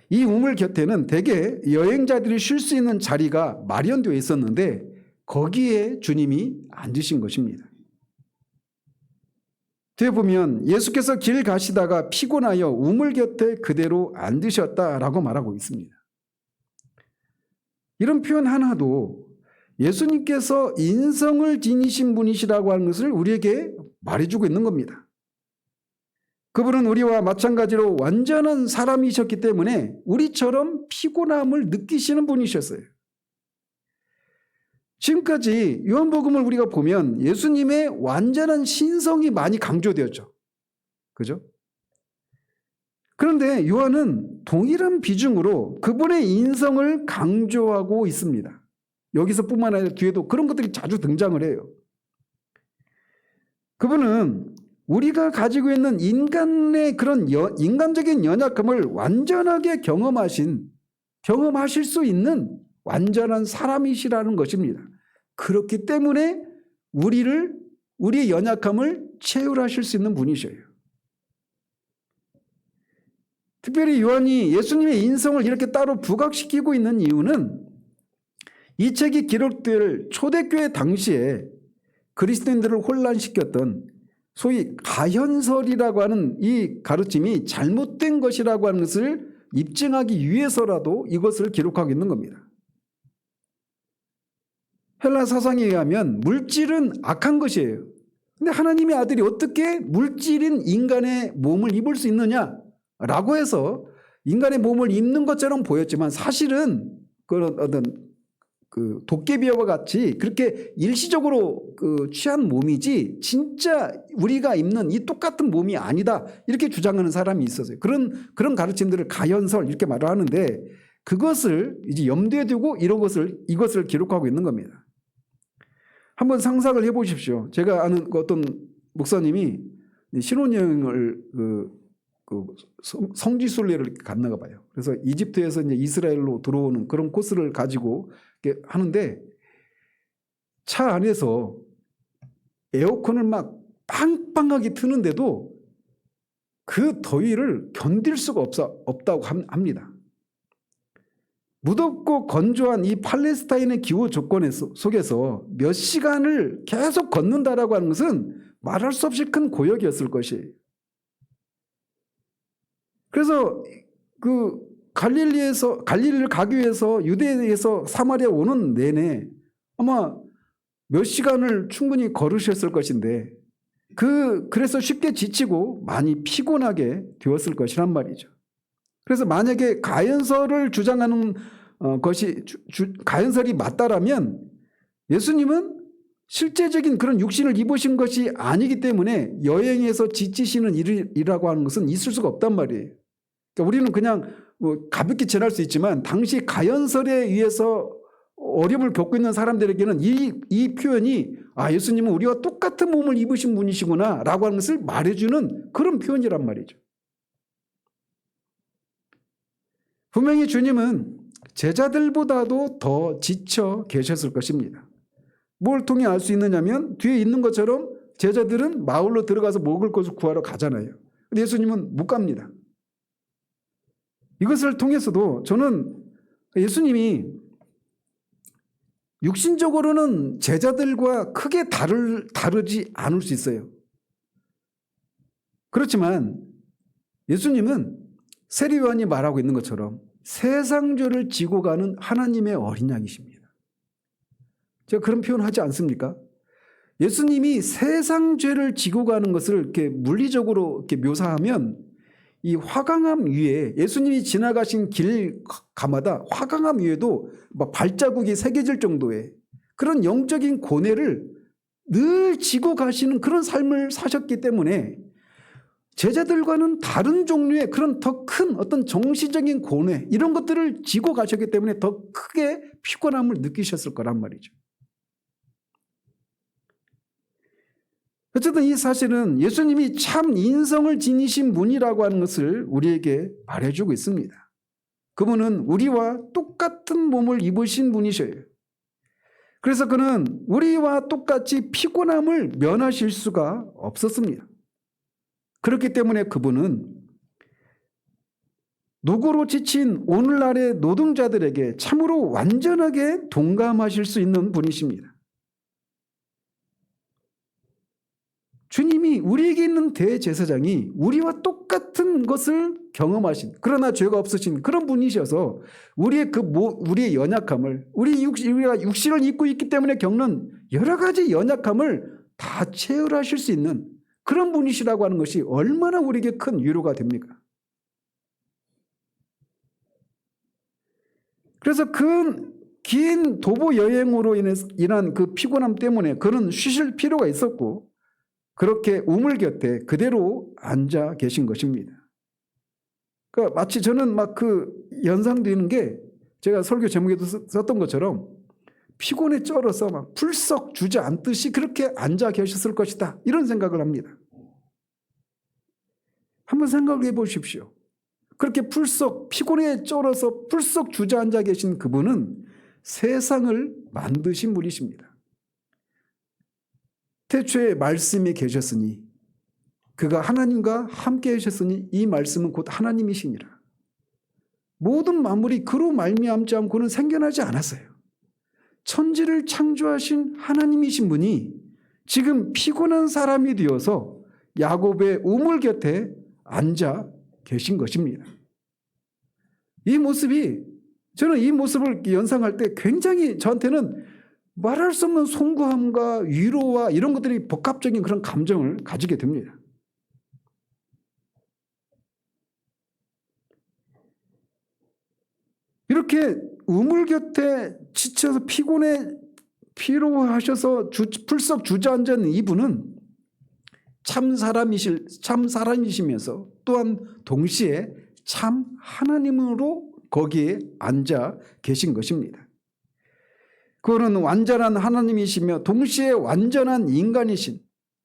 이 우물 곁에는 대개 여행자들이 쉴 수 있는 자리가 마련되어 있었는데 거기에 주님이 앉으신 것입니다. 뒤에 보면 예수께서 길 가시다가 피곤하여 우물 곁에 그대로 앉으셨다라고 말하고 있습니다. 이런 표현 하나도 예수님께서 인성을 지니신 분이시라고 하는 것을 우리에게 말해주고 있는 겁니다. 그분은 우리와 마찬가지로 완전한 사람이셨기 때문에 우리처럼 피곤함을 느끼시는 분이셨어요. 지금까지 요한복음을 우리가 보면 예수님의 완전한 신성이 많이 강조되었죠. 그죠? 그런데 요한은 동일한 비중으로 그분의 인성을 강조하고 있습니다. 여기서뿐만 아니라 뒤에도 그런 것들이 자주 등장을 해요. 그분은 우리가 가지고 있는 인간의 그런 인간적인 연약함을 완전하게 경험하실 수 있는 완전한 사람이시라는 것입니다. 그렇기 때문에 우리의 연약함을 체휼하실 수 있는 분이셔요. 특별히 요한이 예수님의 인성을 이렇게 따로 부각시키고 있는 이유는 이 책이 기록될 초대교회 당시에 그리스도인들을 혼란시켰던 소위 가현설이라고 하는 이 가르침이 잘못된 것이라고 하는 것을 입증하기 위해서라도 이것을 기록하고 있는 겁니다. 헬라 사상에 의하면 물질은 악한 것이에요. 근데 하나님의 아들이 어떻게 물질인 인간의 몸을 입을 수 있느냐라고 해서 인간의 몸을 입는 것처럼 보였지만 사실은 그런 어떤 도깨비와 같이 그렇게 일시적으로 취한 몸이지 진짜 우리가 입는 이 똑같은 몸이 아니다 이렇게 주장하는 사람이 있었어요. 그런 가르침들을 가현설 이렇게 말을 하는데 그것을 이제 염두에 두고 이것을 기록하고 있는 겁니다. 한번 상상을 해보십시오. 제가 아는 어떤 목사님이 신혼여행을 성지순례를 갔나 봐요. 그래서 이집트에서 이제 이스라엘로 들어오는 그런 코스를 가지고 하는데 차 안에서 에어컨을 막 빵빵하게 트는데도 그 더위를 견딜 수가 없다고 합니다. 무덥고 건조한 이 팔레스타인의 기후 조건 속에서 몇 시간을 계속 걷는다라고 하는 것은 말할 수 없이 큰 고역이었을 것이에요. 그래서 갈릴리를 가기 위해서 유대에서 사마리아 오는 내내 아마 몇 시간을 충분히 걸으셨을 것인데 그래서 쉽게 지치고 많이 피곤하게 되었을 것이란 말이죠. 그래서 만약에 가현설을 주장하는 것이 가현설이 맞다라면 예수님은 실제적인 그런 육신을 입으신 것이 아니기 때문에 여행에서 지치시는 일이라고 하는 것은 있을 수가 없단 말이에요. 그러니까 우리는 그냥 가볍게 지날 수 있지만 당시 가현설에 의해서 어려움을 겪고 있는 사람들에게는 이 표현이 예수님은 우리와 똑같은 몸을 입으신 분이시구나 라고 하는 것을 말해주는 그런 표현이란 말이죠. 분명히 주님은 제자들보다도 더 지쳐 계셨을 것입니다. 뭘 통해 알 수 있느냐면 뒤에 있는 것처럼 제자들은 마을로 들어가서 먹을 것을 구하러 가잖아요. 근데 예수님은 못 갑니다. 이것을 통해서도 저는 예수님이 육신적으로는 제자들과 크게 다르지 않을 수 있어요. 그렇지만 예수님은 세리 요한이 말하고 있는 것처럼 세상 죄를 지고 가는 하나님의 어린 양이십니다. 제가 그런 표현 하지 않습니까? 예수님이 세상 죄를 지고 가는 것을 이렇게 물리적으로 이렇게 묘사하면 이 화강암 위에 예수님이 지나가신 길 가마다 화강암 위에도 막 발자국이 새겨질 정도의 그런 영적인 고뇌를 늘 지고 가시는 그런 삶을 사셨기 때문에 제자들과는 다른 종류의 그런 더 큰 어떤 정신적인 고뇌 이런 것들을 지고 가셨기 때문에 더 크게 피곤함을 느끼셨을 거란 말이죠. 어쨌든 이 사실은 예수님이 참 인성을 지니신 분이라고 하는 것을 우리에게 말해주고 있습니다. 그분은 우리와 똑같은 몸을 입으신 분이셔요. 그래서 그는 우리와 똑같이 피곤함을 면하실 수가 없었습니다. 그렇기 때문에 그분은 노고로 지친 오늘날의 노동자들에게 참으로 완전하게 동감하실 수 있는 분이십니다. 주님이 우리에게 있는 대제사장이 우리와 똑같은 것을 경험하신, 그러나 죄가 없으신 그런 분이셔서 우리의 연약함을, 우리가 육신을 입고 있기 때문에 겪는 여러 가지 연약함을 다 체휼하실 수 있는 그런 분이시라고 하는 것이 얼마나 우리에게 큰 위로가 됩니까? 그래서 그 긴 도보 여행으로 인한 그 피곤함 때문에 그는 쉬실 필요가 있었고 그렇게 우물 곁에 그대로 앉아 계신 것입니다. 그러니까 마치 저는 막 그 연상되는 게 제가 설교 제목에도 썼던 것처럼 피곤에 쩔어서 막 풀썩 주저앉듯이 그렇게 앉아 계셨을 것이다. 이런 생각을 합니다. 한번 생각해 보십시오. 그렇게 피곤에 쩔어서 풀썩 주저앉아 계신 그분은 세상을 만드신 분이십니다. 태초에 말씀이 계셨으니 그가 하나님과 함께 하셨으니 이 말씀은 곧 하나님이시니라. 모든 만물이 그로 말미암지 않고는 생겨나지 않았어요. 천지를 창조하신 하나님이신 분이 지금 피곤한 사람이 되어서 야곱의 우물 곁에 앉아 계신 것입니다. 이 모습이, 저는 이 모습을 연상할 때 굉장히 저한테는 말할 수 없는 송구함과 위로와 이런 것들이 복합적인 그런 감정을 가지게 됩니다. 이렇게 우물 곁에 지쳐서 피로하셔서 풀썩 주저앉은 이분은 참 사람이시면서 또한 동시에 참 하나님으로 거기에 앉아 계신 것입니다. 그는 완전한 하나님이시며 동시에 완전한 인간이신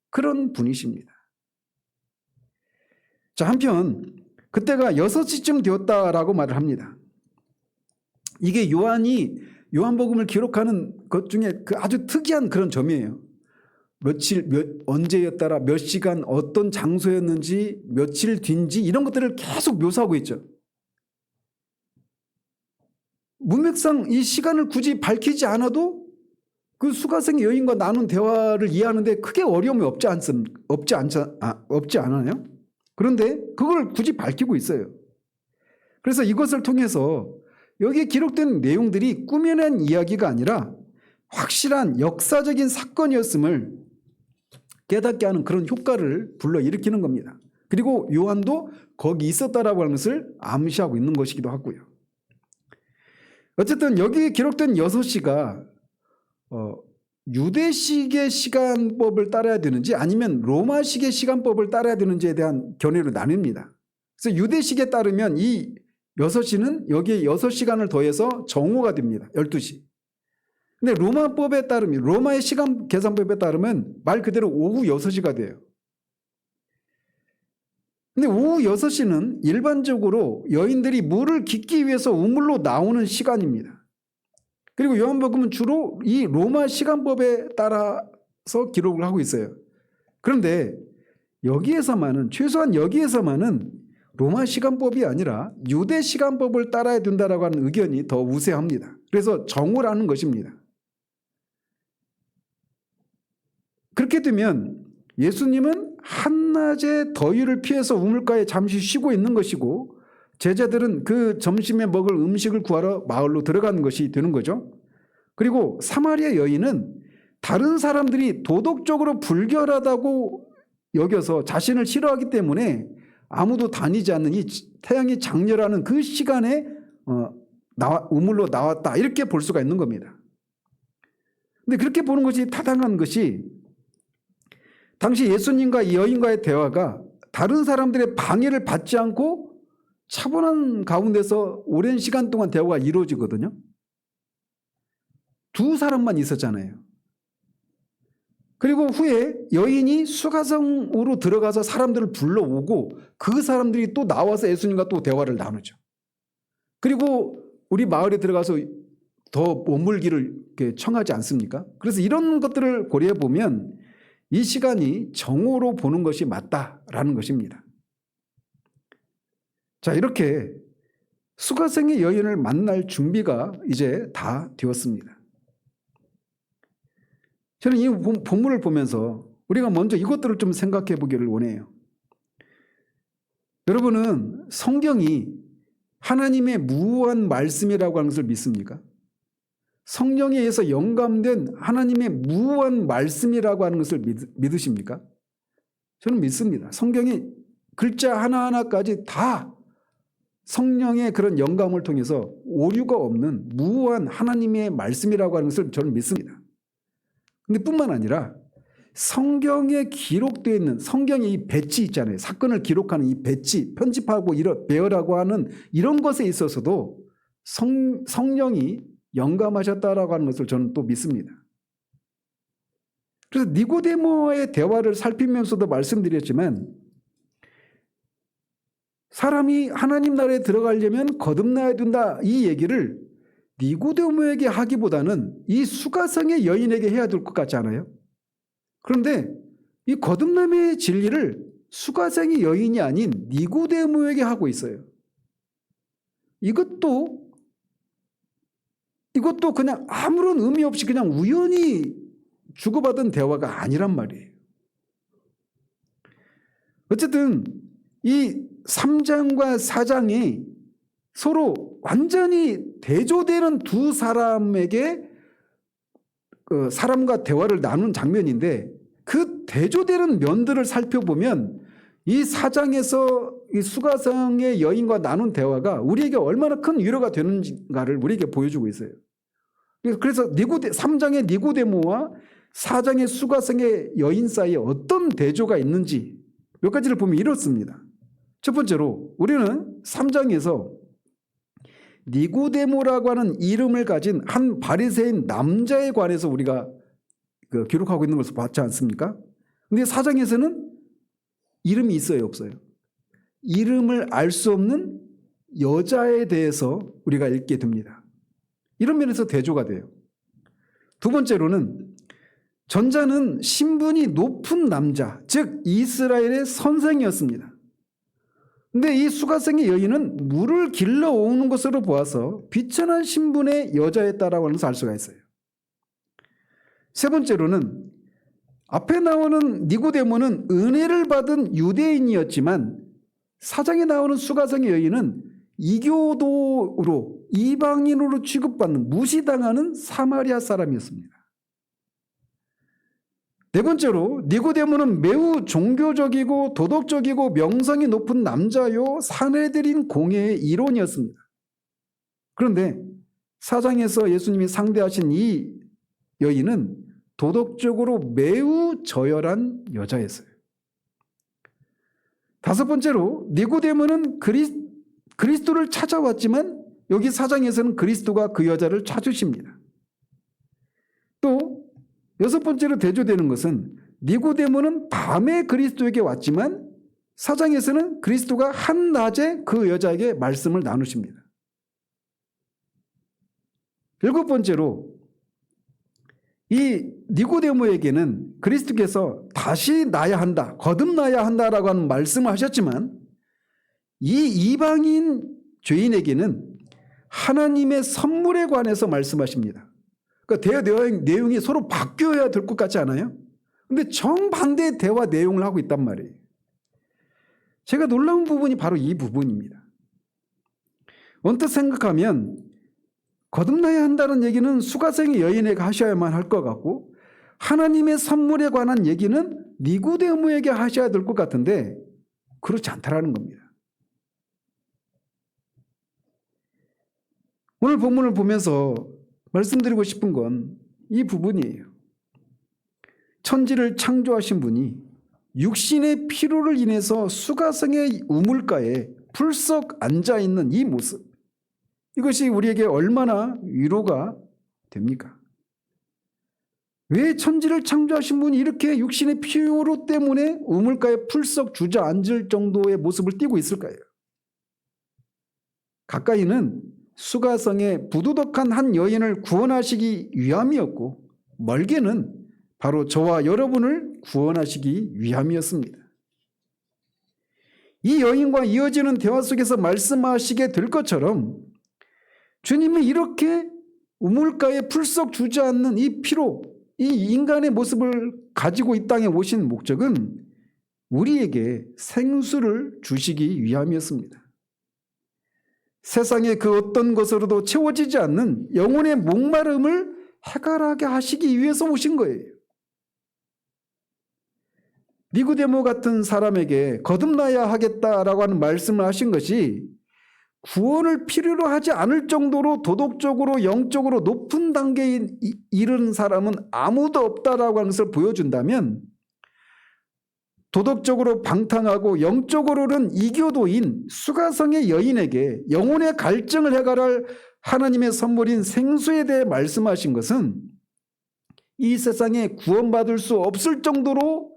그런 분이십니다. 자, 한편 그때가 6시쯤 되었다라고 말을 합니다. 이게 요한복음을 기록하는 것 중에 그 아주 특이한 그런 점이에요. 언제였더라, 몇 시간, 어떤 장소였는지, 며칠 뒤인지 이런 것들을 계속 묘사하고 있죠. 문맥상 이 시간을 굳이 밝히지 않아도 그 수가성 여인과 나눈 대화를 이해하는데 크게 어려움이 없지 않아요? 그런데 그걸 굳이 밝히고 있어요. 그래서 이것을 통해서 여기에 기록된 내용들이 꾸며낸 이야기가 아니라 확실한 역사적인 사건이었음을 깨닫게 하는 그런 효과를 불러일으키는 겁니다. 그리고 요한도 거기 있었다라고 하는 것을 암시하고 있는 것이기도 하고요. 어쨌든 여기 기록된 6시가 유대식의 시간법을 따라야 되는지 아니면 로마식의 시간법을 따라야 되는지에 대한 견해로 나뉩니다. 그래서 유대식에 따르면 이 6시는 여기에 6시간을 더해서 정오가 됩니다. 12시. 근데 로마법에 따르면, 로마의 시간 계산법에 따르면 말 그대로 오후 6시가 돼요. 근데 오후 6시는 일반적으로 여인들이 물을 깃기 위해서 우물로 나오는 시간입니다. 그리고 요한복음은 주로 이 로마 시간법에 따라서 기록을 하고 있어요. 그런데 최소한 여기에서만은 로마 시간법이 아니라 유대 시간법을 따라야 된다라고 하는 의견이 더 우세합니다. 그래서 정오라는 것입니다. 그렇게 되면 예수님은 한낮에 더위를 피해서 우물가에 잠시 쉬고 있는 것이고 제자들은 그 점심에 먹을 음식을 구하러 마을로 들어가는 것이 되는 거죠. 그리고 사마리아 여인은 다른 사람들이 도덕적으로 불결하다고 여겨서 자신을 싫어하기 때문에 아무도 다니지 않는 이 태양이 장렬하는 그 시간에 우물로 나왔다 이렇게 볼 수가 있는 겁니다. 근데 그렇게 보는 것이 타당한 것이 당시 예수님과 이 여인과의 대화가 다른 사람들의 방해를 받지 않고 차분한 가운데서 오랜 시간 동안 대화가 이루어지거든요. 두 사람만 있었잖아요. 그리고 후에 여인이 수가성으로 들어가서 사람들을 불러오고 그 사람들이 또 나와서 예수님과 또 대화를 나누죠. 그리고 우리 마을에 들어가서 더 머물기를 청하지 않습니까? 그래서 이런 것들을 고려해 보면 이 시간이 정오로 보는 것이 맞다라는 것입니다. 자, 이렇게 수가성의 여인을 만날 준비가 이제 다 되었습니다. 저는 이 본문을 보면서 우리가 먼저 이것들을 좀 생각해 보기를 원해요. 여러분은 성경이 하나님의 무한 말씀이라고 하는 것을 믿습니까? 성령에 의해서 영감된 하나님의 무한 말씀이라고 하는 것을 믿으십니까? 저는 믿습니다. 성경이 글자 하나하나까지 다 성령의 그런 영감을 통해서 오류가 없는 무한 하나님의 말씀이라고 하는 것을 저는 믿습니다. 근데 뿐만 아니라 성경에 기록되어 있는 성경의 이 배치 있잖아요. 사건을 기록하는 이 배치, 편집하고 배열하고 하는 이런 것에 있어서도 성령이 영감하셨다라고 하는 것을 저는 또 믿습니다. 그래서 니고데모의 대화를 살피면서도 말씀드렸지만 사람이 하나님 나라에 들어가려면 거듭나야 된다 이 얘기를 니고데모에게 하기보다는 이 수가성의 여인에게 해야 될 것 같지 않아요? 그런데 이 거듭남의 진리를 수가성의 여인이 아닌 니고데모에게 하고 있어요. 이것도 그냥 아무런 의미 없이 그냥 우연히 주고받은 대화가 아니란 말이에요. 어쨌든 이 3장과 4장이 서로 완전히 대조되는 두 사람에게 사람과 대화를 나눈 장면인데 그 대조되는 면들을 살펴보면 이 4장에서 이 수가성의 여인과 나눈 대화가 우리에게 얼마나 큰 위로가 되는가를 우리에게 보여주고 있어요. 그래서 3장의 니고데모와 4장의 수가성의 여인 사이에 어떤 대조가 있는지 몇 가지를 보면 이렇습니다. 첫 번째로 우리는 3장에서 니고데모라고 하는 이름을 가진 한 바리새인 남자에 관해서 우리가 기록하고 있는 것을 봤지 않습니까? 그런데 4장에서는 이름이 있어요, 없어요? 이름을 알 수 없는 여자에 대해서 우리가 읽게 됩니다. 이런 면에서 대조가 돼요. 두 번째로는 전자는 신분이 높은 남자, 즉 이스라엘의 선생이었습니다. 근데 이 수가성의 여인은 물을 길러오는 것으로 보아서 비천한 신분의 여자였다라고 하는 것을 알 수가 있어요. 세 번째로는 앞에 나오는 니고데모는 은혜를 받은 유대인이었지만 4장에 나오는 수가성의 여인은 이교도로 이방인으로 취급받는 무시당하는 사마리아 사람이었습니다. 네 번째로 니고데모는 매우 종교적이고 도덕적이고 명성이 높은 남자요 사내들인 공회의 일원이었습니다. 그런데 4장에서 예수님이 상대하신 이 여인은 도덕적으로 매우 저열한 여자였어요. 다섯 번째로 니고데모는 그리스도를 찾아왔지만 여기 4장에서는 그리스도가 그 여자를 찾으십니다. 또 여섯 번째로 대조되는 것은 니고데모는 밤에 그리스도에게 왔지만 4장에서는 그리스도가 한낮에 그 여자에게 말씀을 나누십니다. 일곱 번째로 이 니고데모에게는 그리스도께서 다시 나야 한다, 거듭나야 한다라고 하는 말씀을 하셨지만 이 이방인 죄인에게는 하나님의 선물에 관해서 말씀하십니다. 그러니까 대화 내용이 서로 바뀌어야 될 것 같지 않아요? 그런데 정반대의 대화 내용을 하고 있단 말이에요. 제가 놀라운 부분이 바로 이 부분입니다. 언뜻 생각하면 거듭나야 한다는 얘기는 수가성의 여인에게 하셔야만 할 것 같고 하나님의 선물에 관한 얘기는 니고데모에게 하셔야 될 것 같은데 그렇지 않다라는 겁니다. 오늘 본문을 보면서 말씀드리고 싶은 건 이 부분이에요. 천지를 창조하신 분이 육신의 피로를 인해서 수가성의 우물가에 풀썩 앉아있는 이 모습, 이것이 우리에게 얼마나 위로가 됩니까? 왜 천지를 창조하신 분이 이렇게 육신의 피로 때문에 우물가에 풀썩 주저앉을 정도의 모습을 띠고 있을까요? 가까이는 수가성의 부도덕한 한 여인을 구원하시기 위함이었고, 멀게는 바로 저와 여러분을 구원하시기 위함이었습니다. 이 여인과 이어지는 대화 속에서 말씀하시게 될 것처럼 주님이 이렇게 우물가에 풀썩 주저앉는 이 피로, 이 인간의 모습을 가지고 이 땅에 오신 목적은 우리에게 생수를 주시기 위함이었습니다. 세상의 그 어떤 것으로도 채워지지 않는 영혼의 목마름을 해결하게 하시기 위해서 오신 거예요. 니고데모 같은 사람에게 거듭나야 하겠다라고 하는 말씀을 하신 것이 구원을 필요로 하지 않을 정도로 도덕적으로 영적으로 높은 단계에 이른 사람은 아무도 없다라고 하는 것을 보여준다면, 도덕적으로 방탕하고 영적으로는 이교도인 수가성의 여인에게 영혼의 갈증을 해결할 하나님의 선물인 생수에 대해 말씀하신 것은 이 세상에 구원받을 수 없을 정도로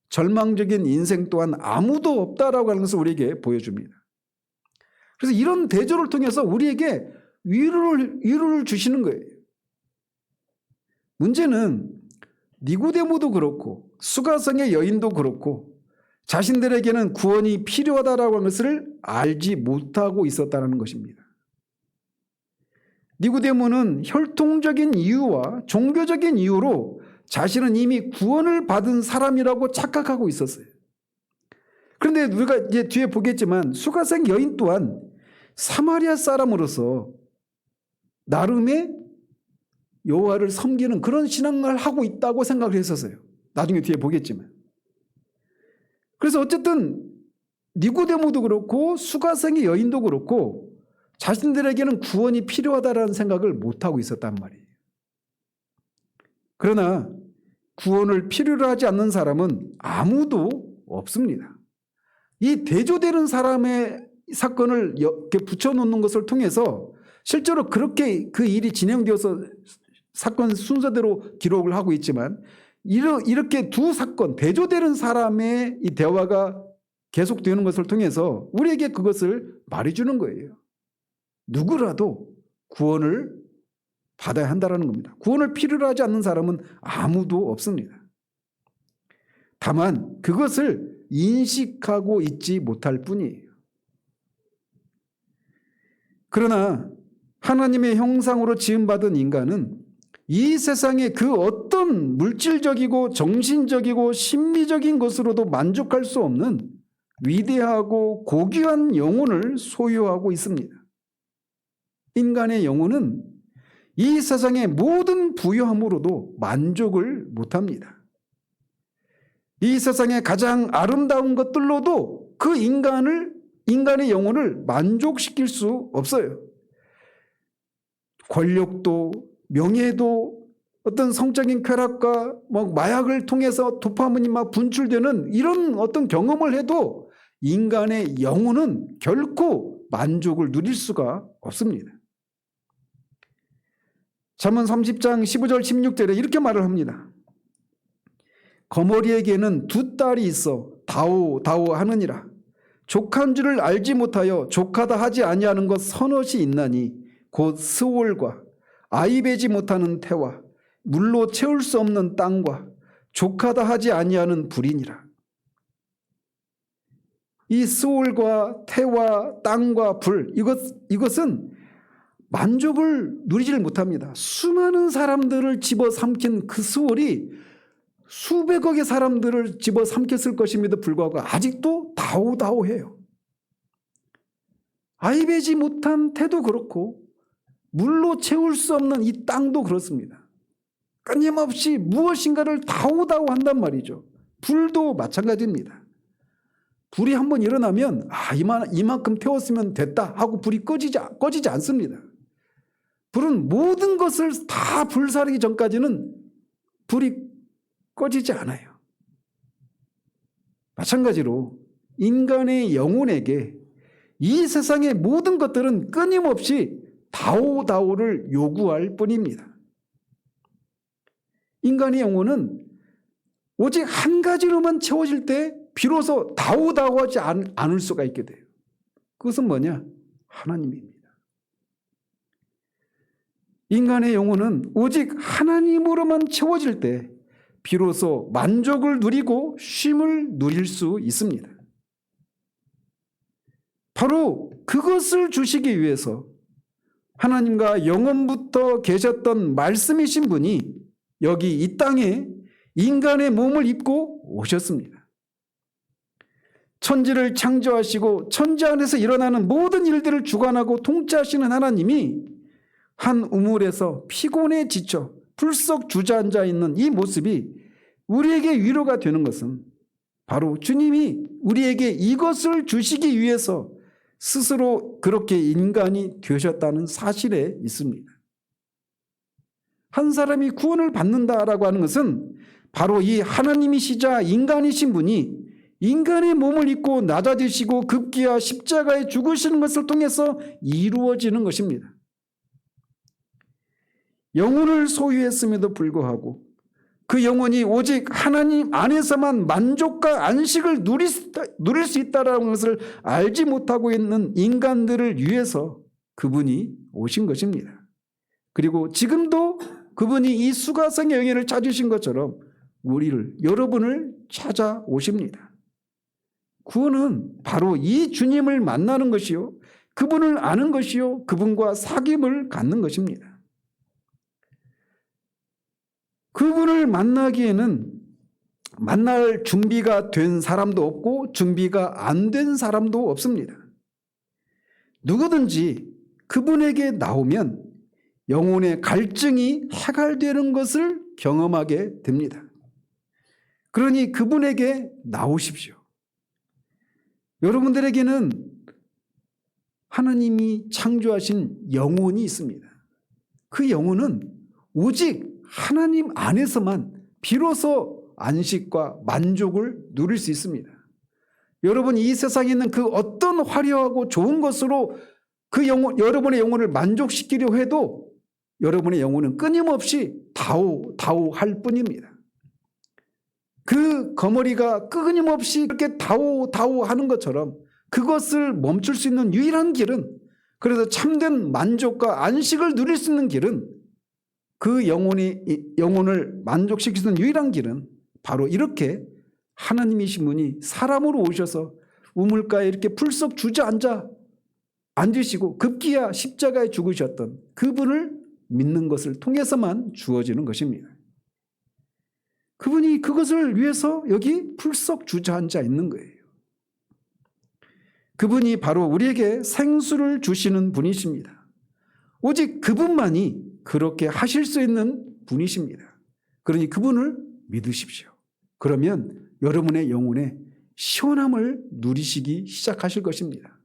절망적인 인생 또한 아무도 없다라고 하는 것을 우리에게 보여줍니다. 그래서 이런 대조를 통해서 우리에게 위로를 주시는 거예요. 문제는 니고데모도 그렇고 수가성의 여인도 그렇고 자신들에게는 구원이 필요하다라고 하는 것을 알지 못하고 있었다는 것입니다. 니고데모는 혈통적인 이유와 종교적인 이유로 자신은 이미 구원을 받은 사람이라고 착각하고 있었어요. 그런데 우리가 이제 뒤에 보겠지만 수가성 여인 또한 사마리아 사람으로서 나름의 여호와를 섬기는 그런 신앙을 하고 있다고 생각을 했었어요. 나중에 뒤에 보겠지만. 그래서 어쨌든 니고데모도 그렇고 수가성의 여인도 그렇고 자신들에게는 구원이 필요하다라는 생각을 못하고 있었단 말이에요. 그러나 구원을 필요로 하지 않는 사람은 아무도 없습니다. 이 대조되는 사람의 사건을 이렇게 붙여놓는 것을 통해서 실제로 그렇게 그 일이 진행되어서 사건 순서대로 기록을 하고 있지만, 이렇게 두 사건, 대조되는 사람의 이 대화가 계속되는 것을 통해서 우리에게 그것을 말해주는 거예요. 누구라도 구원을 받아야 한다는 겁니다. 구원을 필요로 하지 않는 사람은 아무도 없습니다. 다만 그것을 인식하고 있지 못할 뿐이에요. 그러나 하나님의 형상으로 지음받은 인간은 이 세상의 그 어떤 물질적이고 정신적이고 심리적인 것으로도 만족할 수 없는 위대하고 고귀한 영혼을 소유하고 있습니다. 인간의 영혼은 이 세상의 모든 부유함으로도 만족을 못합니다. 이 세상의 가장 아름다운 것들로도 그 인간의 영혼을 만족시킬 수 없어요. 권력도 명예도 어떤 성적인 쾌락과 마약을 통해서 도파민이 막 분출되는 이런 어떤 경험을 해도 인간의 영혼은 결코 만족을 누릴 수가 없습니다. 잠언 30장 15절 16절에 이렇게 말을 합니다. 거머리에게는 두 딸이 있어 다오 하느니라. 족한 줄을 알지 못하여 족하다 하지 아니하는 것 서넛이 있나니 곧 스올과 아이 베지 못하는 태와 물로 채울 수 없는 땅과 족하다 하지 아니하는 불이니라. 이 스올과 태와 땅과 불, 이것은 만족을 누리지를 못합니다. 수많은 사람들을 집어삼킨 그 스올이 수백억의 사람들을 집어삼켰을 것임에도 불구하고 아직도 다오해요. 아이 베지 못한 태도 그렇고 물로 채울 수 없는 이 땅도 그렇습니다. 끊임없이 무엇인가를 다오다오 한단 말이죠. 불도 마찬가지입니다. 불이 한번 일어나면 이만큼 태웠으면 됐다 하고 불이 꺼지지 않습니다. 불은 모든 것을 다 불사르기 전까지는 불이 꺼지지 않아요. 마찬가지로 인간의 영혼에게 이 세상의 모든 것들은 끊임없이 다오다오를 요구할 뿐입니다. 인간의 영혼은 오직 한 가지로만 채워질 때 비로소 다오다오하지 않을 수가 있게 돼요. 그것은 뭐냐? 하나님입니다. 인간의 영혼은 오직 하나님으로만 채워질 때 비로소 만족을 누리고 쉼을 누릴 수 있습니다. 바로 그것을 주시기 위해서 하나님과 영원부터 계셨던 말씀이신 분이 여기 이 땅에 인간의 몸을 입고 오셨습니다. 천지를 창조하시고 천지 안에서 일어나는 모든 일들을 주관하고 통치하시는 하나님이 한 우물에서 피곤에 지쳐 풀썩 주저앉아 있는 이 모습이 우리에게 위로가 되는 것은 바로 주님이 우리에게 이것을 주시기 위해서 스스로 그렇게 인간이 되셨다는 사실에 있습니다. 한 사람이 구원을 받는다라고 하는 것은 바로 이 하나님이시자 인간이신 분이 인간의 몸을 입고 낮아지시고 급기야 십자가에 죽으시는 것을 통해서 이루어지는 것입니다. 영혼을 소유했음에도 불구하고 그 영혼이 오직 하나님 안에서만 만족과 안식을 누릴 수 있다는 것을 알지 못하고 있는 인간들을 위해서 그분이 오신 것입니다. 그리고 지금도 그분이 이 수가성의 영예를 찾으신 것처럼 여러분을 찾아오십니다. 구원은 바로 이 주님을 만나는 것이요, 그분을 아는 것이요, 그분과 사귐을 갖는 것입니다. 그분을 만나기에는 만날 준비가 된 사람도 없고 준비가 안 된 사람도 없습니다. 누구든지 그분에게 나오면 영혼의 갈증이 해갈되는 것을 경험하게 됩니다. 그러니 그분에게 나오십시오. 여러분들에게는 하나님이 창조하신 영혼이 있습니다. 그 영혼은 오직 하나님 안에서만 비로소 안식과 만족을 누릴 수 있습니다. 여러분, 이 세상에 있는 그 어떤 화려하고 좋은 것으로 여러분의 영혼을 만족시키려 해도 여러분의 영혼은 끊임없이 다오할 뿐입니다. 그 거머리가 끊임없이 이렇게 다오하는 것처럼 그것을 멈출 수 있는 유일한 길은, 그래서 참된 만족과 안식을 누릴 수 있는 길은, 그 영혼을 만족시킬 수 있는 유일한 길은 바로 이렇게 하나님이신 분이 사람으로 오셔서 우물가에 이렇게 풀썩 앉으시고 급기야 십자가에 죽으셨던 그분을 믿는 것을 통해서만 주어지는 것입니다. 그분이 그것을 위해서 여기 풀썩 주저앉아 있는 거예요. 그분이 바로 우리에게 생수를 주시는 분이십니다. 오직 그분만이 그렇게 하실 수 있는 분이십니다. 그러니 그분을 믿으십시오. 그러면 여러분의 영혼에 시원함을 누리시기 시작하실 것입니다.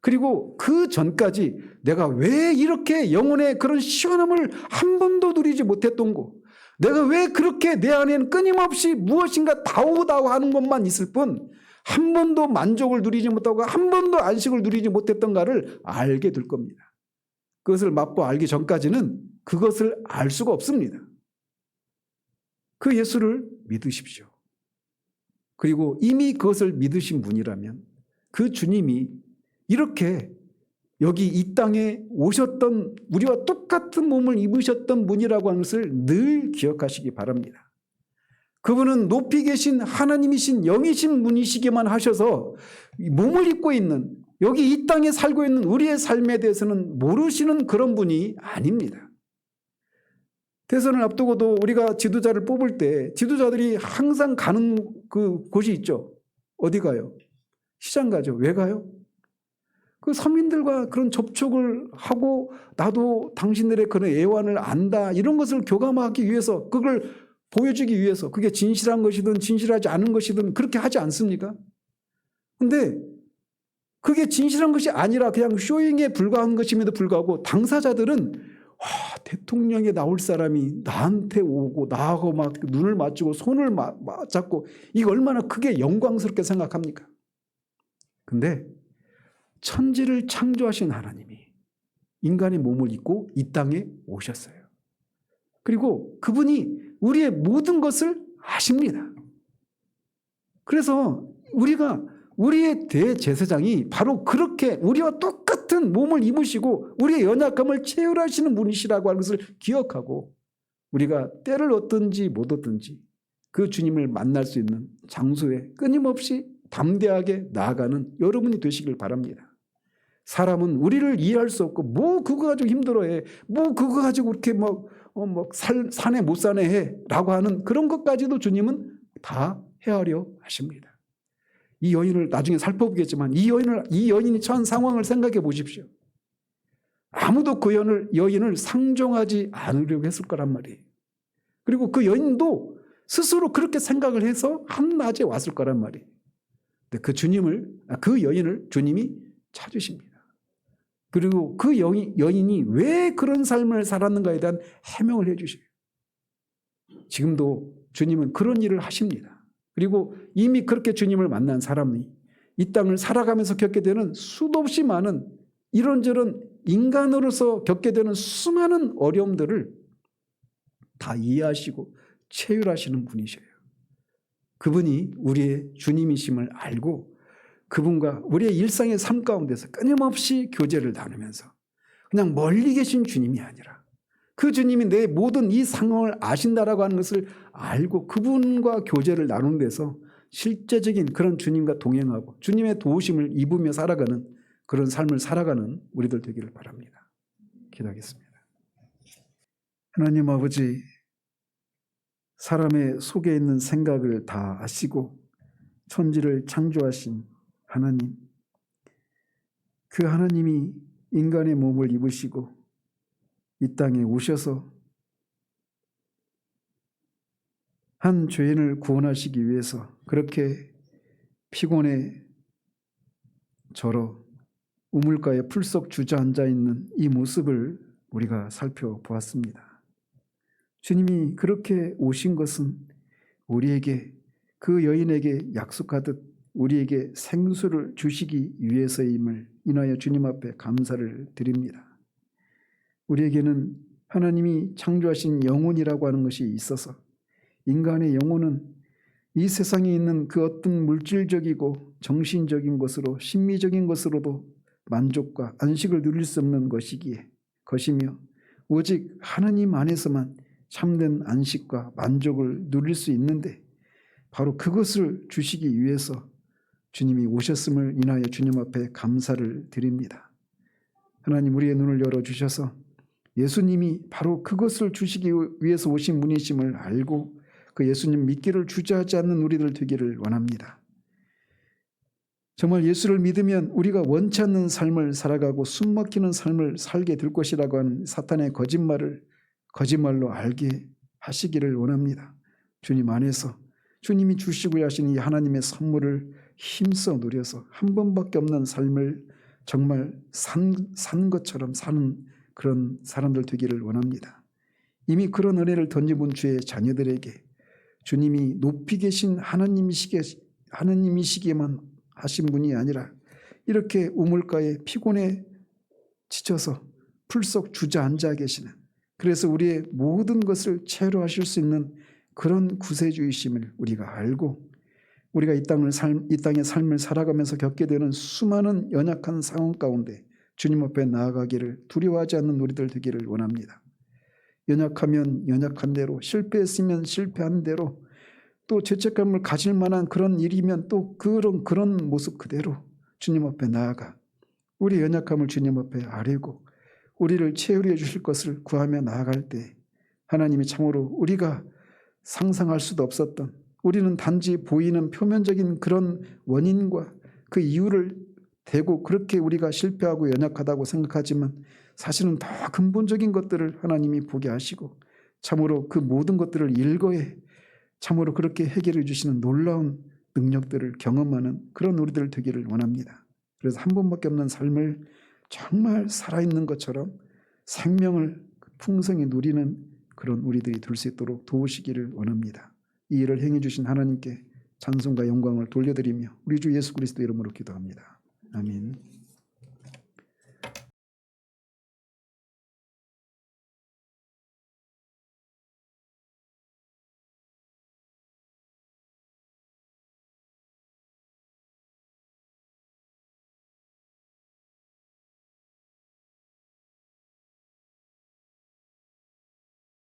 그리고 그 전까지 내가 왜 이렇게 영혼의 그런 시원함을 한 번도 누리지 못했던고, 내가 왜 그렇게 내 안에는 끊임없이 무엇인가 다오다오하는 것만 있을 뿐 한 번도 만족을 누리지 못하고 한 번도 안식을 누리지 못했던가를 알게 될 겁니다. 그것을 맛보 알기 전까지는 그것을 알 수가 없습니다. 그 예수를 믿으십시오. 그리고 이미 그것을 믿으신 분이라면 그 주님이 이렇게 여기 이 땅에 오셨던, 우리와 똑같은 몸을 입으셨던 분이라고 하는 것을 늘 기억하시기 바랍니다. 그분은 높이 계신 하나님이신 영이신 분이시기만 하셔서 몸을 입고 있는, 여기 이 땅에 살고 있는 우리의 삶에 대해서는 모르시는 그런 분이 아닙니다. 대선을 앞두고도 우리가 지도자를 뽑을 때 지도자들이 항상 가는 그 곳이 있죠. 어디 가요? 시장 가죠. 왜 가요? 그 서민들과 그런 접촉을 하고 나도 당신들의 그런 애환을 안다, 이런 것을 교감하기 위해서, 그걸 보여주기 위해서, 그게 진실한 것이든 진실하지 않은 것이든 그렇게 하지 않습니까? 근데 그게 진실한 것이 아니라 그냥 쇼잉에 불과한 것임에도 불구하고 당사자들은 대통령에 나올 사람이 나한테 오고 나하고 막 눈을 맞추고 손을 맞잡고 이거 얼마나 크게 영광스럽게 생각합니까? 근데 천지를 창조하신 하나님이 인간의 몸을 입고 이 땅에 오셨어요. 그리고 그분이 우리의 모든 것을 아십니다. 그래서 우리의 대제사장이 바로 그렇게 우리와 똑같은 몸을 입으시고 우리의 연약함을 채울하시는 분이시라고 하는 것을 기억하고 우리가 때를 얻든지 못 얻든지 그 주님을 만날 수 있는 장소에 끊임없이 담대하게 나아가는 여러분이 되시길 바랍니다. 사람은 우리를 이해할 수 없고 뭐 그거 가지고 힘들어해, 뭐 그거 가지고 이렇게 사내 못 사네 해 라고 하는 그런 것까지도 주님은 다 헤아려 하십니다. 이 여인을 나중에 살펴보겠지만 이 여인이 처한 상황을 생각해 보십시오. 아무도 그 여인을 상종하지 않으려고 했을 거란 말이에요. 그리고 그 여인도 스스로 그렇게 생각을 해서 한낮에 왔을 거란 말이에요. 근데 그 여인을 주님이 찾으십니다. 그리고 그 여인이 왜 그런 삶을 살았는가에 대한 해명을 해주셔요. 지금도 주님은 그런 일을 하십니다. 그리고 이미 그렇게 주님을 만난 사람이 이 땅을 살아가면서 겪게 되는 수도 없이 많은 이런저런 인간으로서 겪게 되는 수많은 어려움들을 다 이해하시고 체휼하시는 분이셔요. 그분이 우리의 주님이심을 알고 그분과 우리의 일상의 삶 가운데서 끊임없이 교제를 나누면서 그냥 멀리 계신 주님이 아니라 그 주님이 내 모든 이 상황을 아신다라고 하는 것을 알고 그분과 교제를 나누는 데서 실제적인 그런 주님과 동행하고 주님의 도우심을 입으며 살아가는 그런 삶을 살아가는 우리들 되기를 바랍니다. 기도하겠습니다. 하나님 아버지, 사람의 속에 있는 생각을 다 아시고 천지를 창조하신 하나님, 그 하나님이 인간의 몸을 입으시고 이 땅에 오셔서 한 죄인을 구원하시기 위해서 그렇게 피곤에 절어 우물가에 풀썩 주저앉아 있는 이 모습을 우리가 살펴보았습니다. 주님이 그렇게 오신 것은 우리에게 그 여인에게 약속하듯 우리에게 생수를 주시기 위해서임을 인하여 주님 앞에 감사를 드립니다. 우리에게는 하나님이 창조하신 영혼이라고 하는 것이 있어서 인간의 영혼은 이 세상에 있는 그 어떤 물질적이고 정신적인 것으로 심미적인 것으로도 만족과 안식을 누릴 수 없는 것이며 오직 하나님 안에서만 참된 안식과 만족을 누릴 수 있는데 바로 그것을 주시기 위해서 주님이 오셨음을 인하여 주님 앞에 감사를 드립니다. 하나님, 우리의 눈을 열어주셔서 예수님이 바로 그것을 주시기 위해서 오신 분이심을 알고 그 예수님 믿기를 주저하지 않는 우리들 되기를 원합니다. 정말 예수를 믿으면 우리가 원치 않는 삶을 살아가고 숨막히는 삶을 살게 될 것이라고 하는 사탄의 거짓말로 알게 하시기를 원합니다. 주님 안에서 주님이 주시고자 하신 이 하나님의 선물을 힘써 누려서 한 번밖에 없는 삶을 정말 산 것처럼 사는 그런 사람들 되기를 원합니다. 이미 그런 은혜를 던져본 주의 자녀들에게 주님이 높이 계신 하나님이시기만 하신 분이 아니라 이렇게 우물가에 피곤에 지쳐서 풀썩 주저앉아 계시는, 그래서 우리의 모든 것을 체류하실 수 있는 그런 구세주이심을 우리가 알고 우리가 이 땅의 삶을 살아가면서 겪게 되는 수많은 연약한 상황 가운데 주님 앞에 나아가기를 두려워하지 않는 우리들 되기를 원합니다. 연약하면 연약한 대로, 실패했으면 실패한 대로, 또 죄책감을 가질 만한 그런 일이면 또 그런 모습 그대로 주님 앞에 나아가 우리 연약함을 주님 앞에 아뢰고 우리를 채울해 주실 것을 구하며 나아갈 때 하나님이 참으로 우리가 상상할 수도 없었던, 우리는 단지 보이는 표면적인 그런 원인과 그 이유를 대고 그렇게 우리가 실패하고 연약하다고 생각하지만 사실은 더 근본적인 것들을 하나님이 보게 하시고 참으로 그 모든 것들을 일거에 참으로 그렇게 해결해 주시는 놀라운 능력들을 경험하는 그런 우리들 되기를 원합니다. 그래서 한 번밖에 없는 삶을 정말 살아있는 것처럼 생명을 풍성히 누리는 그런 우리들이 될 수 있도록 도우시기를 원합니다. 이 일을 행해 주신 하나님께 찬송과 영광을 돌려드리며 우리 주 예수 그리스도 이름으로 기도합니다. 아멘.